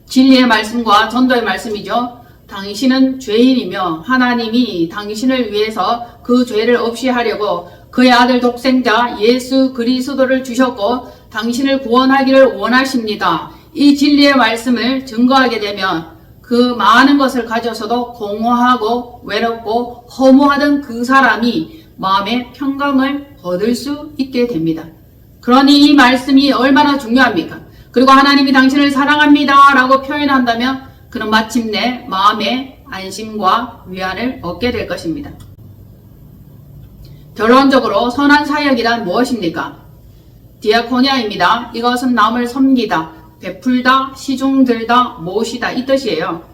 진리의 말씀과 전도의 말씀이죠. 당신은 죄인이며 하나님이 당신을 위해서 그 죄를 없이 하려고 그의 아들 독생자 예수 그리스도를 주셨고 당신을 구원하기를 원하십니다. 이 진리의 말씀을 증거하게 되면 그 많은 것을 가져서도 공허하고 외롭고 허무하던 그 사람이 마음의 평강을 얻을 수 있게 됩니다. 그러니 이 말씀이 얼마나 중요합니까? 그리고 하나님이 당신을 사랑합니다 라고 표현한다면 그는 마침내 마음의 안심과 위안을 얻게 될 것입니다. 결론적으로 선한 사역이란 무엇입니까? 디아코니아입니다. 이것은 남을 섬기다, 베풀다, 시중들다, 모시다 이 뜻이에요.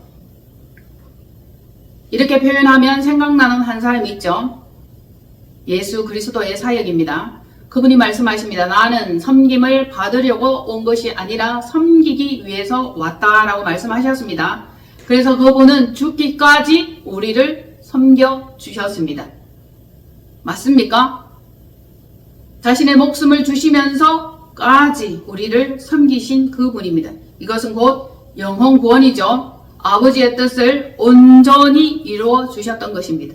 이렇게 표현하면 생각나는 한 사람이 있죠. 예수 그리스도의 사역입니다. 그분이 말씀하십니다. 나는 섬김을 받으려고 온 것이 아니라 섬기기 위해서 왔다라고 말씀하셨습니다. 그래서 그분은 죽기까지 우리를 섬겨주셨습니다. 맞습니까? 자신의 목숨을 주시면서까지 우리를 섬기신 그분입니다. 이것은 곧 영혼 구원이죠. 아버지의 뜻을 온전히 이루어 주셨던 것입니다.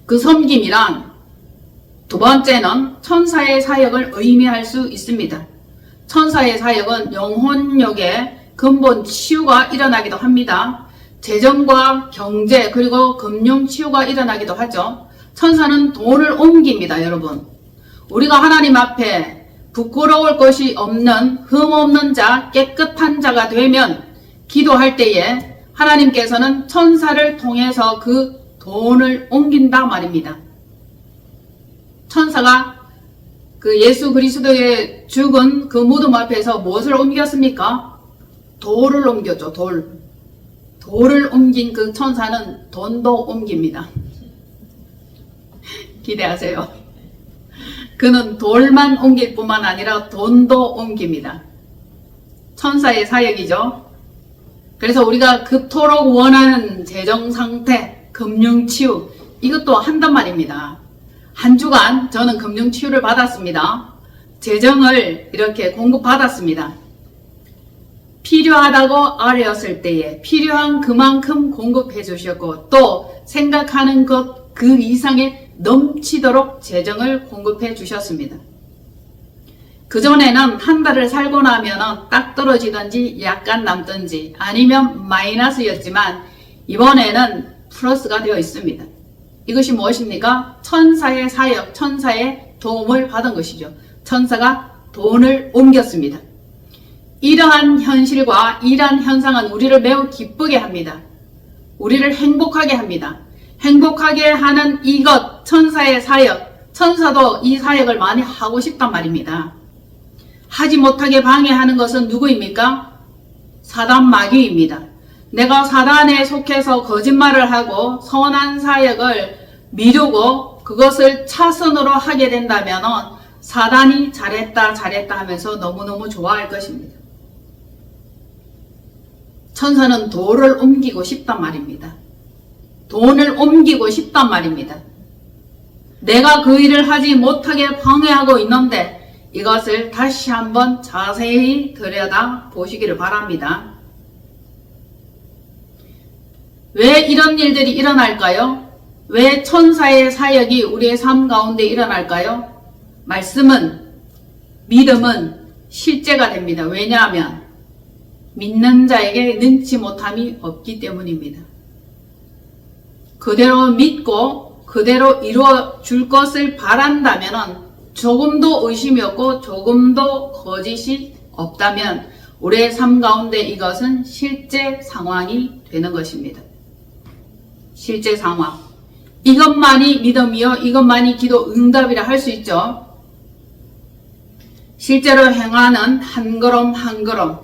그 섬김이란 두 번째는 천사의 사역을 의미할 수 있습니다. 천사의 사역은 영혼력의 근본 치유가 일어나기도 합니다. 재정과 경제 그리고 금융 치유가 일어나기도 하죠. 천사는 돈을 옮깁니다, 여러분. 우리가 하나님 앞에 부끄러울 것이 없는 흠없는 자, 깨끗한 자가 되면 기도할 때에 하나님께서는 천사를 통해서 그 돈을 옮긴다 말입니다. 천사가 그 예수 그리스도의 죽은 그 무덤 앞에서 무엇을 옮겼습니까? 돌을 옮겼죠. 돌을 옮긴 그 천사는 돈도 옮깁니다. 기대하세요. 그는 돌만 옮길 뿐만 아니라 돈도 옮깁니다. 천사의 사역이죠. 그래서 우리가 그토록 원하는 재정상태, 금융치유 이것도 한단 말입니다. 한 주간 저는 금융치유를 받았습니다. 재정을 이렇게 공급받았습니다. 필요하다고 아뢰었을 때에 필요한 그만큼 공급해 주셨고 또 생각하는 것 그 이상의 넘치도록 재정을 공급해 주셨습니다. 그전에는 한 달을 살고 나면 딱 떨어지든지 약간 남든지 아니면 마이너스였지만 이번에는 플러스가 되어 있습니다. 이것이 무엇입니까? 천사의 사역, 천사의 도움을 받은 것이죠. 천사가 돈을 옮겼습니다. 이러한 현실과 이러한 현상은 우리를 매우 기쁘게 합니다. 우리를 행복하게 합니다. 행복하게 하는 이것, 천사의 사역, 천사도 이 사역을 많이 하고 싶단 말입니다. 하지 못하게 방해하는 것은 누구입니까? 사단 마귀입니다. 내가 사단에 속해서 거짓말을 하고 선한 사역을 미루고 그것을 차선으로 하게 된다면 사단이 잘했다 하면서 너무너무 좋아할 것입니다. 천사는 돌을 옮기고 싶단 말입니다. 돈을 옮기고 싶단 말입니다. 내가 그 일을 하지 못하게 방해하고 있는데 이것을 다시 한번 자세히 들여다 보시기를 바랍니다. 왜 이런 일들이 일어날까요? 왜 천사의 사역이 우리의 삶 가운데 일어날까요? 말씀은, 믿음은 실제가 됩니다. 왜냐하면 믿는 자에게 능치 못함이 없기 때문입니다. 그대로 믿고 그대로 이루어 줄 것을 바란다면 조금도 의심이 없고 조금도 거짓이 없다면 우리의 삶 가운데 이것은 실제 상황이 되는 것입니다. 실제 상황. 이것만이 믿음이요, 이것만이 기도 응답이라 할 수 있죠. 실제로 행하는 한 걸음 한 걸음,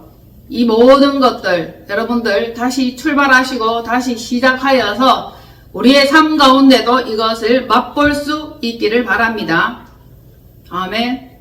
이 모든 것들 여러분들 다시 출발하시고 다시 시작하여서 우리의 삶 가운데도 이것을 맛볼 수 있기를 바랍니다. 아멘.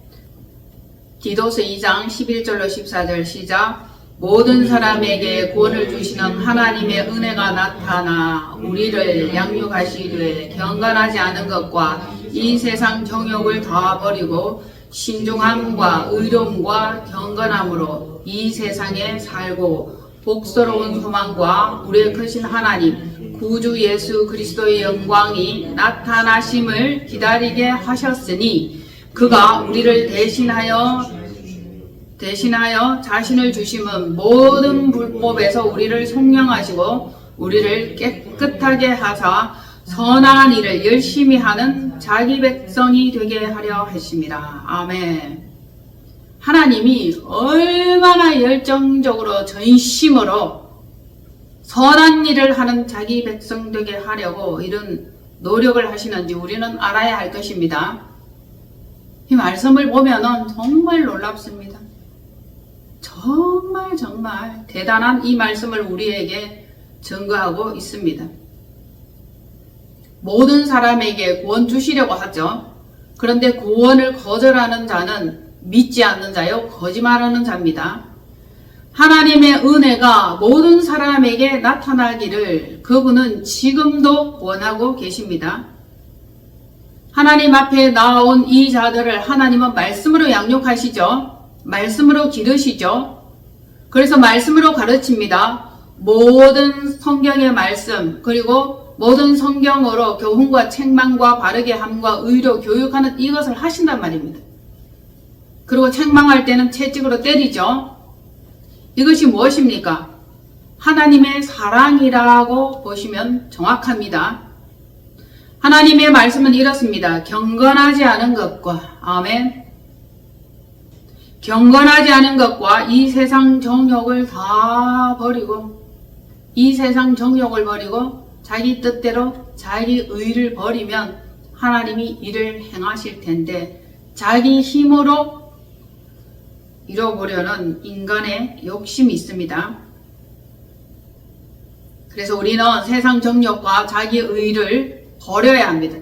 디도서 2장 11절로 14절 시작. 모든 사람에게 구원을 주시는 하나님의 은혜가 나타나 우리를 양육하시되 경건하지 않은 것과 이 세상 정욕을 다 버리고 신중함과 의로움과 경건함으로 이 세상에 살고 복스러운 소망과 우리의 크신 하나님 구주 예수 그리스도의 영광이 나타나심을 기다리게 하셨으니 그가 우리를 대신하여 자신을 주심은 모든 불법에서 우리를 속량하시고 우리를 깨끗하게 하사 선한 일을 열심히 하는 자기 백성이 되게 하려 하십니다. 아멘. 하나님이 얼마나 열정적으로 전심으로 선한 일을 하는 자기 백성 되게 하려고 이런 노력을 하시는지 우리는 알아야 할 것입니다. 이 말씀을 보면은 정말 놀랍습니다. 정말 대단한 이 말씀을 우리에게 증거하고 있습니다. 모든 사람에게 구원 주시려고 하죠. 그런데 구원을 거절하는 자는 믿지 않는 자요, 거짓말하는 자입니다. 하나님의 은혜가 모든 사람에게 나타나기를 그분은 지금도 원하고 계십니다. 하나님 앞에 나온 이 자들을 하나님은 말씀으로 양육하시죠. 말씀으로 기르시죠. 그래서 말씀으로 가르칩니다. 모든 성경의 말씀 그리고 모든 성경으로 교훈과 책망과 바르게 함과 의로 교육하는 이것을 하신단 말입니다. 그리고 책망할 때는 채찍으로 때리죠. 이것이 무엇입니까? 하나님의 사랑이라고 보시면 정확합니다. 하나님의 말씀은 이렇습니다. 경건하지 않은 것과 아멘. 경건하지 않은 것과 이 세상 정욕을 다 버리고 이 세상 정욕을 버리고 자기 뜻대로 자기 의를 버리면 하나님이 이를 행하실 텐데 자기 힘으로 이뤄보려는 인간의 욕심이 있습니다. 그래서 우리는 세상 정욕과 자기 의를 버려야 합니다.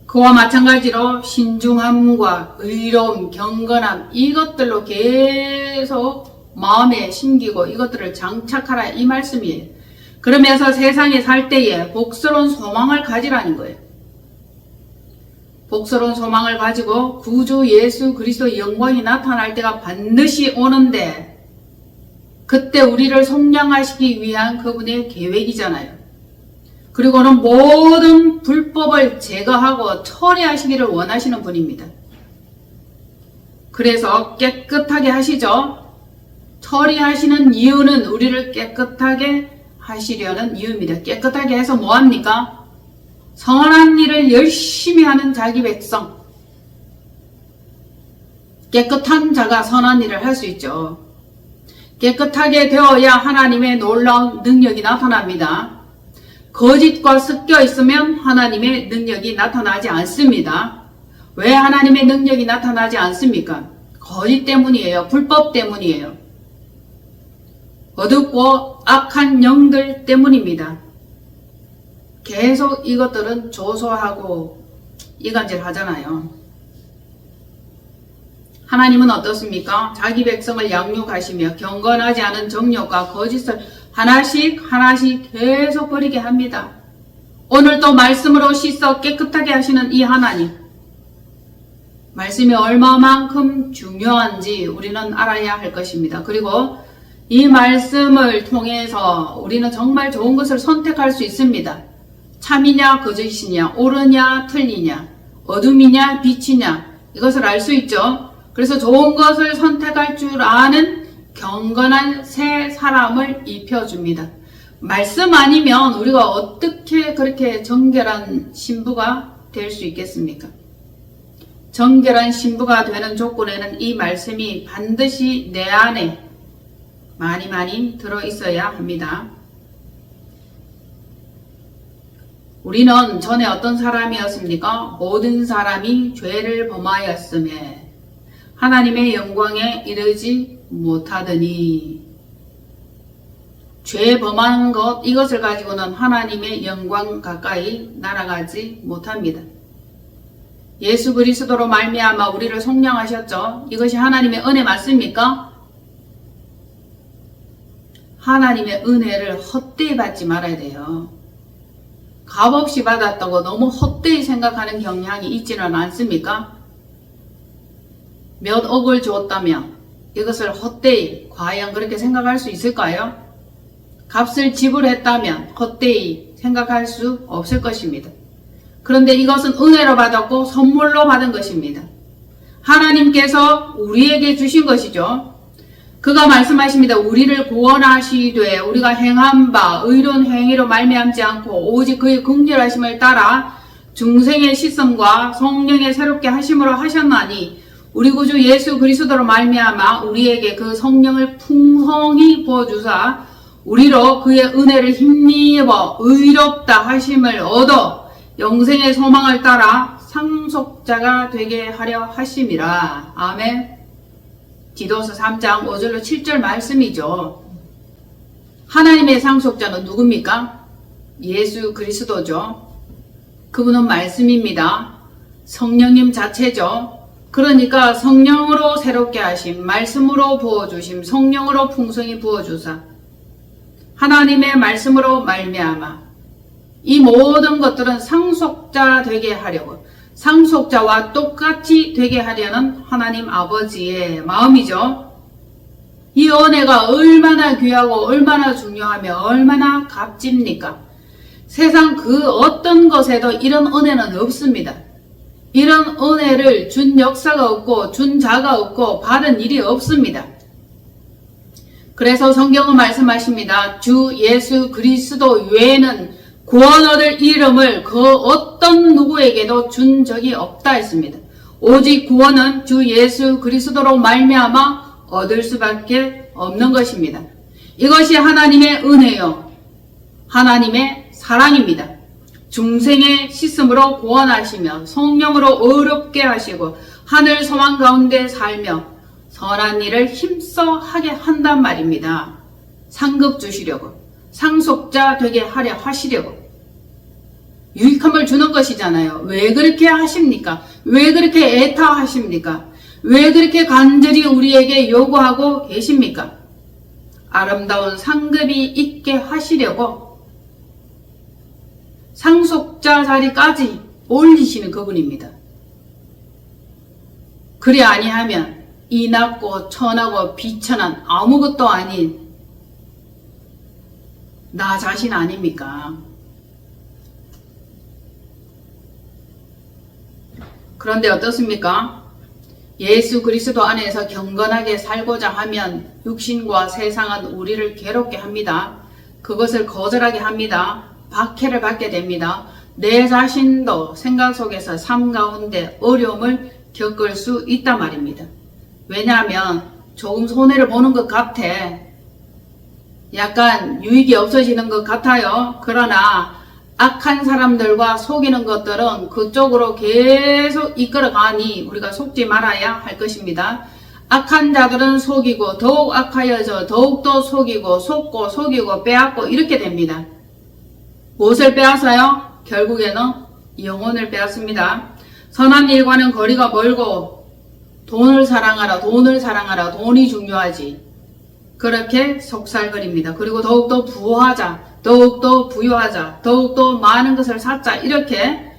그와 마찬가지로 신중함과 의로움, 경건함 이것들로 계속 마음에 심기고 이것들을 장착하라 이 말씀이에요. 그러면서 세상에 살 때에 복스러운 소망을 가지라는 거예요. 복스러운 소망을 가지고 구주 예수 그리스도의 영광이 나타날 때가 반드시 오는데 그때 우리를 속량하시기 위한 그분의 계획이잖아요. 그리고는 모든 불법을 제거하고 처리하시기를 원하시는 분입니다. 그래서 깨끗하게 하시죠. 처리하시는 이유는 우리를 깨끗하게 하시려는 이유입니다. 깨끗하게 해서 뭐합니까? 선한 일을 열심히 하는 자기 백성. 깨끗한 자가 선한 일을 할 수 있죠. 깨끗하게 되어야 하나님의 놀라운 능력이 나타납니다. 거짓과 섞여 있으면 하나님의 능력이 나타나지 않습니다. 왜 하나님의 능력이 나타나지 않습니까? 거짓 때문이에요. 불법 때문이에요. 어둡고 악한 영들 때문입니다. 계속 이것들은 조소하고 이간질 하잖아요. 하나님은 어떻습니까? 자기 백성을 양육하시며 경건하지 않은 정욕과 거짓을 하나씩 계속 버리게 합니다. 오늘 또 말씀으로 씻어 깨끗하게 하시는 이 하나님. 말씀이 얼마만큼 중요한지 우리는 알아야 할 것입니다. 그리고 이 말씀을 통해서 우리는 정말 좋은 것을 선택할 수 있습니다. 참이냐 거짓이냐 옳으냐 틀리냐 어둠이냐 빛이냐 이것을 알 수 있죠. 그래서 좋은 것을 선택할 줄 아는 경건한 새 사람을 입혀줍니다. 말씀 아니면 우리가 어떻게 그렇게 정결한 신부가 될 수 있겠습니까? 정결한 신부가 되는 조건에는 이 말씀이 반드시 내 안에 많이 들어있어야 합니다. 우리는 전에 어떤 사람이었습니까? 모든 사람이 죄를 범하였음에 하나님의 영광에 이르지 못하더니, 죄 범하는 것, 이것을 가지고는 하나님의 영광 가까이 날아가지 못합니다. 예수 그리스도로 말미암아 우리를 속량하셨죠. 이것이 하나님의 은혜 맞습니까? 하나님의 은혜를 헛되이 받지 말아야 돼요. 값없이 받았다고 너무 헛되이 생각하는 경향이 있지는 않습니까? 몇 억을 주었다면 이것을 헛되이 과연 그렇게 생각할 수 있을까요? 값을 지불했다면 헛되이 생각할 수 없을 것입니다. 그런데 이것은 은혜로 받았고 선물로 받은 것입니다. 하나님께서 우리에게 주신 것이죠. 그가 말씀하십니다. 우리를 구원하시되 우리가 행한 바 의로운 행위로 말미암지 않고 오직 그의 긍휼하심을 따라 중생의 씻음과 성령의 새롭게 하심으로 하셨나니, 우리 구주 예수 그리스도로 말미암아 우리에게 그 성령을 풍성히 부어주사 우리로 그의 은혜를 힘입어 의롭다 하심을 얻어 영생의 소망을 따라 상속자가 되게 하려 하심이라. 아멘. 디도서 3장 5절로 7절 말씀이죠. 하나님의 상속자는 누굽니까? 예수 그리스도죠. 그분은 말씀입니다. 성령님 자체죠. 그러니까 성령으로 새롭게 하심, 말씀으로 부어주심, 성령으로 풍성히 부어주사 하나님의 말씀으로 말미암아 이 모든 것들은 상속자 되게 하려고, 상속자와 똑같이 되게 하려는 하나님 아버지의 마음이죠. 이 은혜가 얼마나 귀하고 얼마나 중요하며 얼마나 값집니까? 세상 그 어떤 것에도 이런 은혜는 없습니다. 이런 은혜를 준 역사가 없고 준 자가 없고 받은 일이 없습니다. 그래서 성경은 말씀하십니다. 주 예수 그리스도 외에는 구원 얻을 이름을 그 어떤 누구에게도 준 적이 없다 했습니다. 오직 구원은 주 예수 그리스도로 말미암아 얻을 수밖에 없는 것입니다. 이것이 하나님의 은혜요, 하나님의 사랑입니다. 중생의 씻음으로 구원하시며 성령으로 의롭게 하시고 하늘 소망 가운데 살며 선한 일을 힘써 하게 한단 말입니다. 상급 주시려고, 상속자 되게 하려 하시려고, 유익함을 주는 것이잖아요. 왜 그렇게 하십니까? 왜 그렇게 애타하십니까? 왜 그렇게 간절히 우리에게 요구하고 계십니까? 아름다운 상급이 있게 하시려고 상속자 자리까지 올리시는 그분입니다. 그리 아니하면 이 낮고 천하고 비천한 아무것도 아닌 나 자신 아닙니까? 그런데 어떻습니까? 예수 그리스도 안에서 경건하게 살고자 하면 육신과 세상은 우리를 괴롭게 합니다. 그것을 거절하게 합니다. 박해를 받게 됩니다. 내 자신도 생각 속에서 삶 가운데 어려움을 겪을 수 있단 말입니다. 왜냐하면 조금 손해를 보는 것 같아. 약간 유익이 없어지는 것 같아요. 그러나 악한 사람들과 속이는 것들은 그쪽으로 계속 이끌어가니 우리가 속지 말아야 할 것입니다. 악한 자들은 속이고 더욱 악하여져 더욱더 속이고 속고 속이고 빼앗고 이렇게 됩니다. 무엇을 빼앗아요? 결국에는 영혼을 빼앗습니다. 선한 일과는 거리가 멀고 돈을 사랑하라, 돈을 사랑하라, 돈이 중요하지. 그렇게 속살거립니다. 그리고 더욱더 부하자, 더욱더 부유하자, 더욱더 많은 것을 쌓자, 이렇게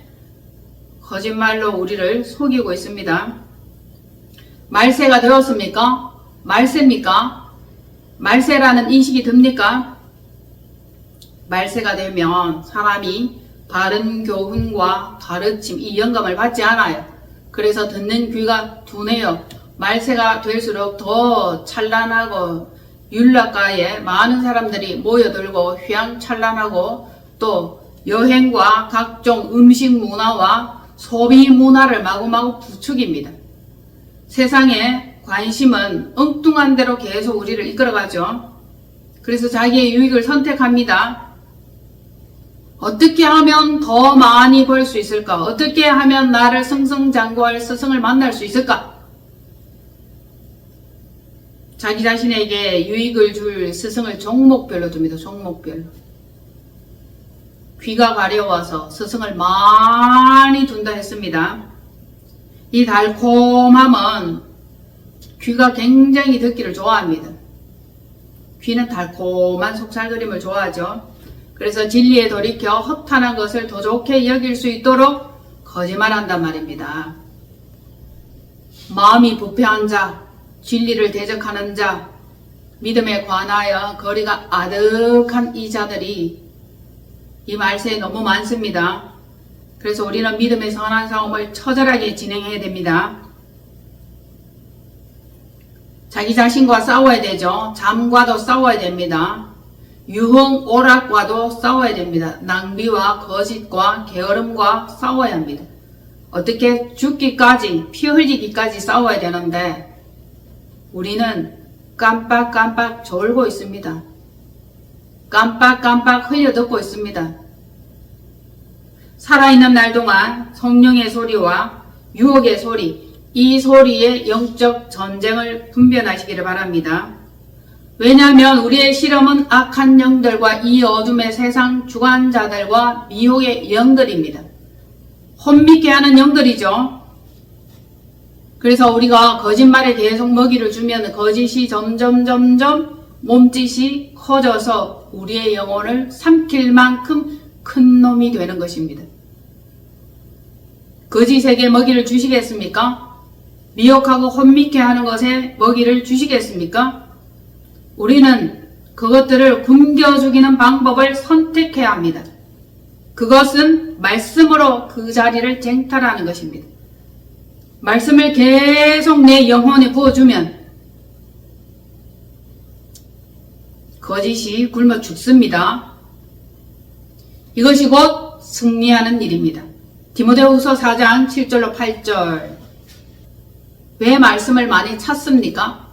거짓말로 우리를 속이고 있습니다. 말세가 되었습니까? 말세입니까? 말세라는 인식이 듭니까? 말세가 되면 사람이 바른 교훈과 가르침, 이 영감을 받지 않아요. 그래서 듣는 귀가 둔해요. 말세가 될수록 더 찬란하고 율락가에 많은 사람들이 모여들고 휘황찬란하고 또 여행과 각종 음식 문화와 소비 문화를 마구마구 부추깁니다. 세상에 관심은 엉뚱한 대로 계속 우리를 이끌어가죠. 그래서 자기의 유익을 선택합니다. 어떻게 하면 더 많이 벌 수 있을까? 어떻게 하면 나를 승승장구할 스승을 만날 수 있을까? 자기 자신에게 유익을 줄 스승을 종목별로 둡니다. 종목별로. 귀가 가려워서 스승을 많이 둔다 했습니다. 이 달콤함은 귀가 굉장히 듣기를 좋아합니다. 귀는 달콤한 속살그림을 좋아하죠. 그래서 진리에 돌이켜 허탄한 것을 더 좋게 여길 수 있도록 거짓말한단 말입니다. 마음이 부패한 자, 진리를 대적하는 자, 믿음에 관하여 거리가 아득한 이 자들이 이 말세에 너무 많습니다. 그래서 우리는 믿음의 선한 싸움을 처절하게 진행해야 됩니다. 자기 자신과 싸워야 되죠. 잠과도 싸워야 됩니다. 유흥, 오락과도 싸워야 됩니다. 낭비와 거짓과 게으름과 싸워야 합니다. 어떻게 죽기까지, 피 흘리기까지 싸워야 되는데 우리는 깜빡깜빡 졸고 있습니다. 깜빡깜빡 흘려듣고 있습니다. 살아있는 날 동안 성령의 소리와 유혹의 소리, 이 소리의 영적 전쟁을 분별하시기를 바랍니다. 왜냐하면 우리의 실험은 악한 영들과 이 어둠의 세상 주관자들과 미혹의 영들입니다. 혼미케 하는 영들이죠. 그래서 우리가 거짓말에 계속 먹이를 주면 거짓이 점점 몸짓이 커져서 우리의 영혼을 삼킬 만큼 큰 놈이 되는 것입니다. 거짓에게 먹이를 주시겠습니까? 미혹하고 혼미케 하는 것에 먹이를 주시겠습니까? 우리는 그것들을 굶겨 죽이는 방법을 선택해야 합니다. 그것은 말씀으로 그 자리를 쟁탈하는 것입니다. 말씀을 계속 내 영혼에 부어주면 거짓이 굶어 죽습니다. 이것이 곧 승리하는 일입니다. 디모데후서 4장 7절로 8절. 왜 말씀을 많이 찾습니까?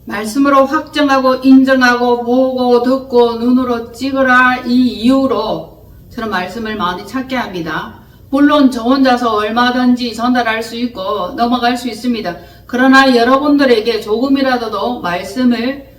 말씀으로 확정하고 인정하고 보고 듣고 눈으로 찍으라 이 이유로 저는 말씀을 많이 찾게 합니다. 물론 저 혼자서 얼마든지 전달할 수 있고 넘어갈 수 있습니다. 그러나 여러분들에게 조금이라도 말씀을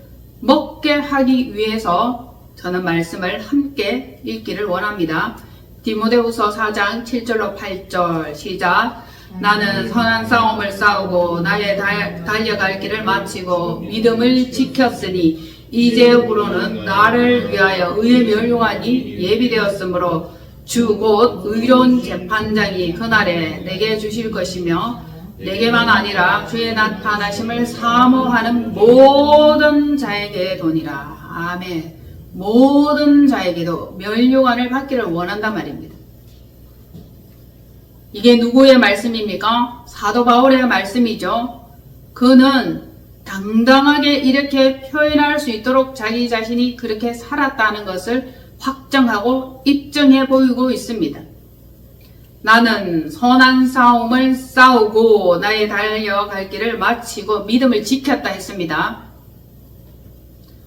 먹게 하기 위해서 저는 말씀을 함께 읽기를 원합니다. 디모데후서 4장 7절로 8절 시작. 나는 선한 싸움을 싸우고 나의 달려갈 길을 마치고 믿음을 지켰으니 이제후로는 나를 위하여 의의 멸류관이 예비되었으므로 주 곧 의로운 재판장이 그날에 내게 주실 것이며 내게만 아니라 주의 나타나심을 사모하는 모든 자에게 도니라. 아멘. 모든 자에게도 멸류관을 받기를 원한단 말입니다. 이게 누구의 말씀입니까? 사도 바울의 말씀이죠. 그는 당당하게 이렇게 표현할 수 있도록 자기 자신이 그렇게 살았다는 것을 확정하고 입증해 보이고 있습니다. 나는 선한 싸움을 싸우고 나의 달려갈 길을 마치고 믿음을 지켰다 했습니다.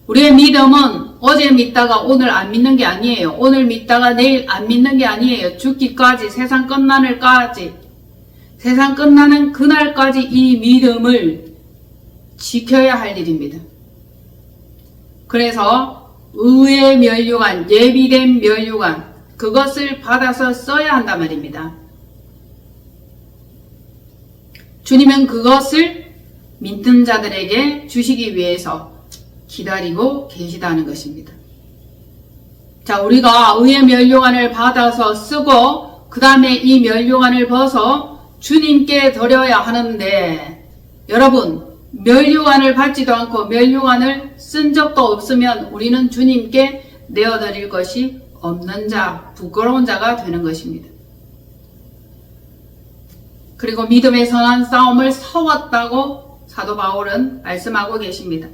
우리의 믿음은 어제 믿다가 오늘 안 믿는 게 아니에요. 오늘 믿다가 내일 안 믿는 게 아니에요. 죽기까지, 세상 끝나는 그날까지 이 믿음을 지켜야 할 일입니다. 그래서 의의 멸류관, 예비된 멸류관, 그것을 받아서 써야 한단 말입니다. 주님은 그것을 믿는 자들에게 주시기 위해서 기다리고 계시다는 것입니다. 자, 우리가 의의 멸류관을 받아서 쓰고 그 다음에 이 멸류관을 벗어 주님께 드려야 하는데 여러분 멸류관을 받지도 않고 멸류관을 쓴 적도 없으면 우리는 주님께 내어드릴 것이 없는 자, 부끄러운 자가 되는 것입니다. 그리고 믿음의 선한 싸움을 싸웠다고 사도 바울은 말씀하고 계십니다.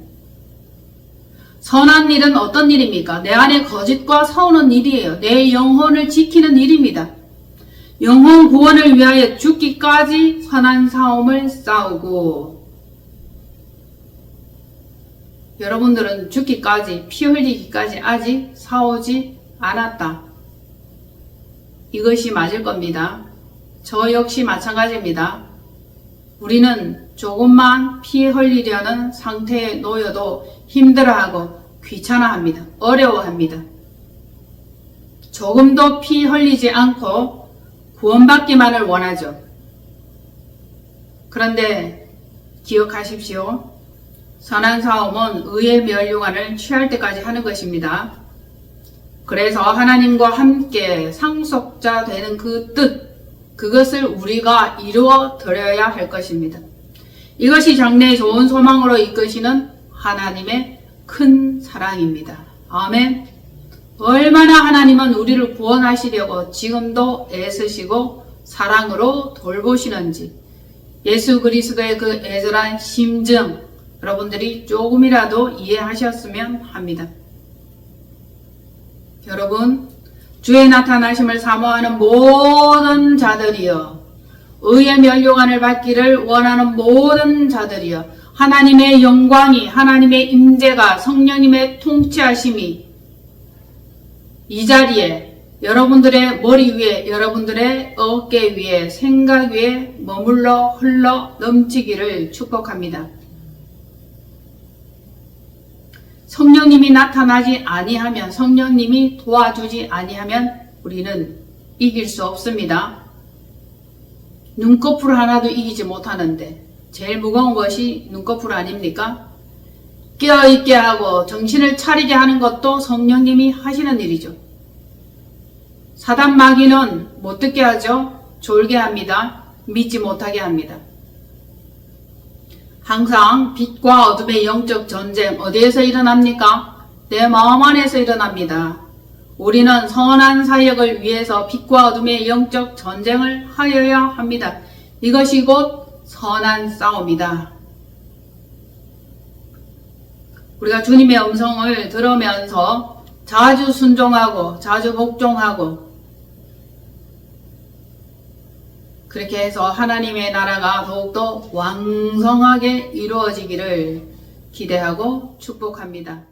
선한 일은 어떤 일입니까? 내 안에 거짓과 싸우는 일이에요. 내 영혼을 지키는 일입니다. 영혼 구원을 위하여 죽기까지 선한 싸움을 싸우고, 여러분들은 죽기까지, 피 흘리기까지 아직 싸우지 않았다. 이것이 맞을 겁니다. 저 역시 마찬가지입니다. 우리는 조금만 피 흘리려는 상태에 놓여도 힘들어하고 귀찮아합니다. 어려워합니다. 조금도 피 흘리지 않고 구원받기만을 원하죠. 그런데 기억하십시오. 선한 싸움은 의의 멸류관을 취할 때까지 하는 것입니다. 그래서 하나님과 함께 상속자 되는 그 뜻, 그것을 우리가 이루어 드려야 할 것입니다. 이것이 장래의 좋은 소망으로 이끄시는 하나님의 큰 사랑입니다. 아멘. 얼마나 하나님은 우리를 구원하시려고 지금도 애쓰시고 사랑으로 돌보시는지, 예수 그리스도의 그 애절한 심정, 여러분들이 조금이라도 이해하셨으면 합니다. 여러분, 주의 나타나심을 사모하는 모든 자들이여, 의의 멸류관을 받기를 원하는 모든 자들이여, 하나님의 영광이, 하나님의 임재가, 성령님의 통치하심이 이 자리에, 여러분들의 머리 위에, 여러분들의 어깨 위에, 생각 위에 머물러 흘러 넘치기를 축복합니다. 성령님이 나타나지 아니하면, 성령님이 도와주지 아니하면 우리는 이길 수 없습니다. 눈꺼풀 하나도 이기지 못하는데 제일 무거운 것이 눈꺼풀 아닙니까? 깨어있게 하고 정신을 차리게 하는 것도 성령님이 하시는 일이죠. 사단 마귀는 못 듣게 하죠. 졸게 합니다. 믿지 못하게 합니다. 항상 빛과 어둠의 영적 전쟁 어디에서 일어납니까? 내 마음 안에서 일어납니다. 우리는 선한 사역을 위해서 빛과 어둠의 영적 전쟁을 하여야 합니다. 이것이 곧 선한 싸움이다. 우리가 주님의 음성을 들으면서 자주 순종하고 자주 복종하고, 그렇게 해서 하나님의 나라가 더욱더 왕성하게 이루어지기를 기대하고 축복합니다.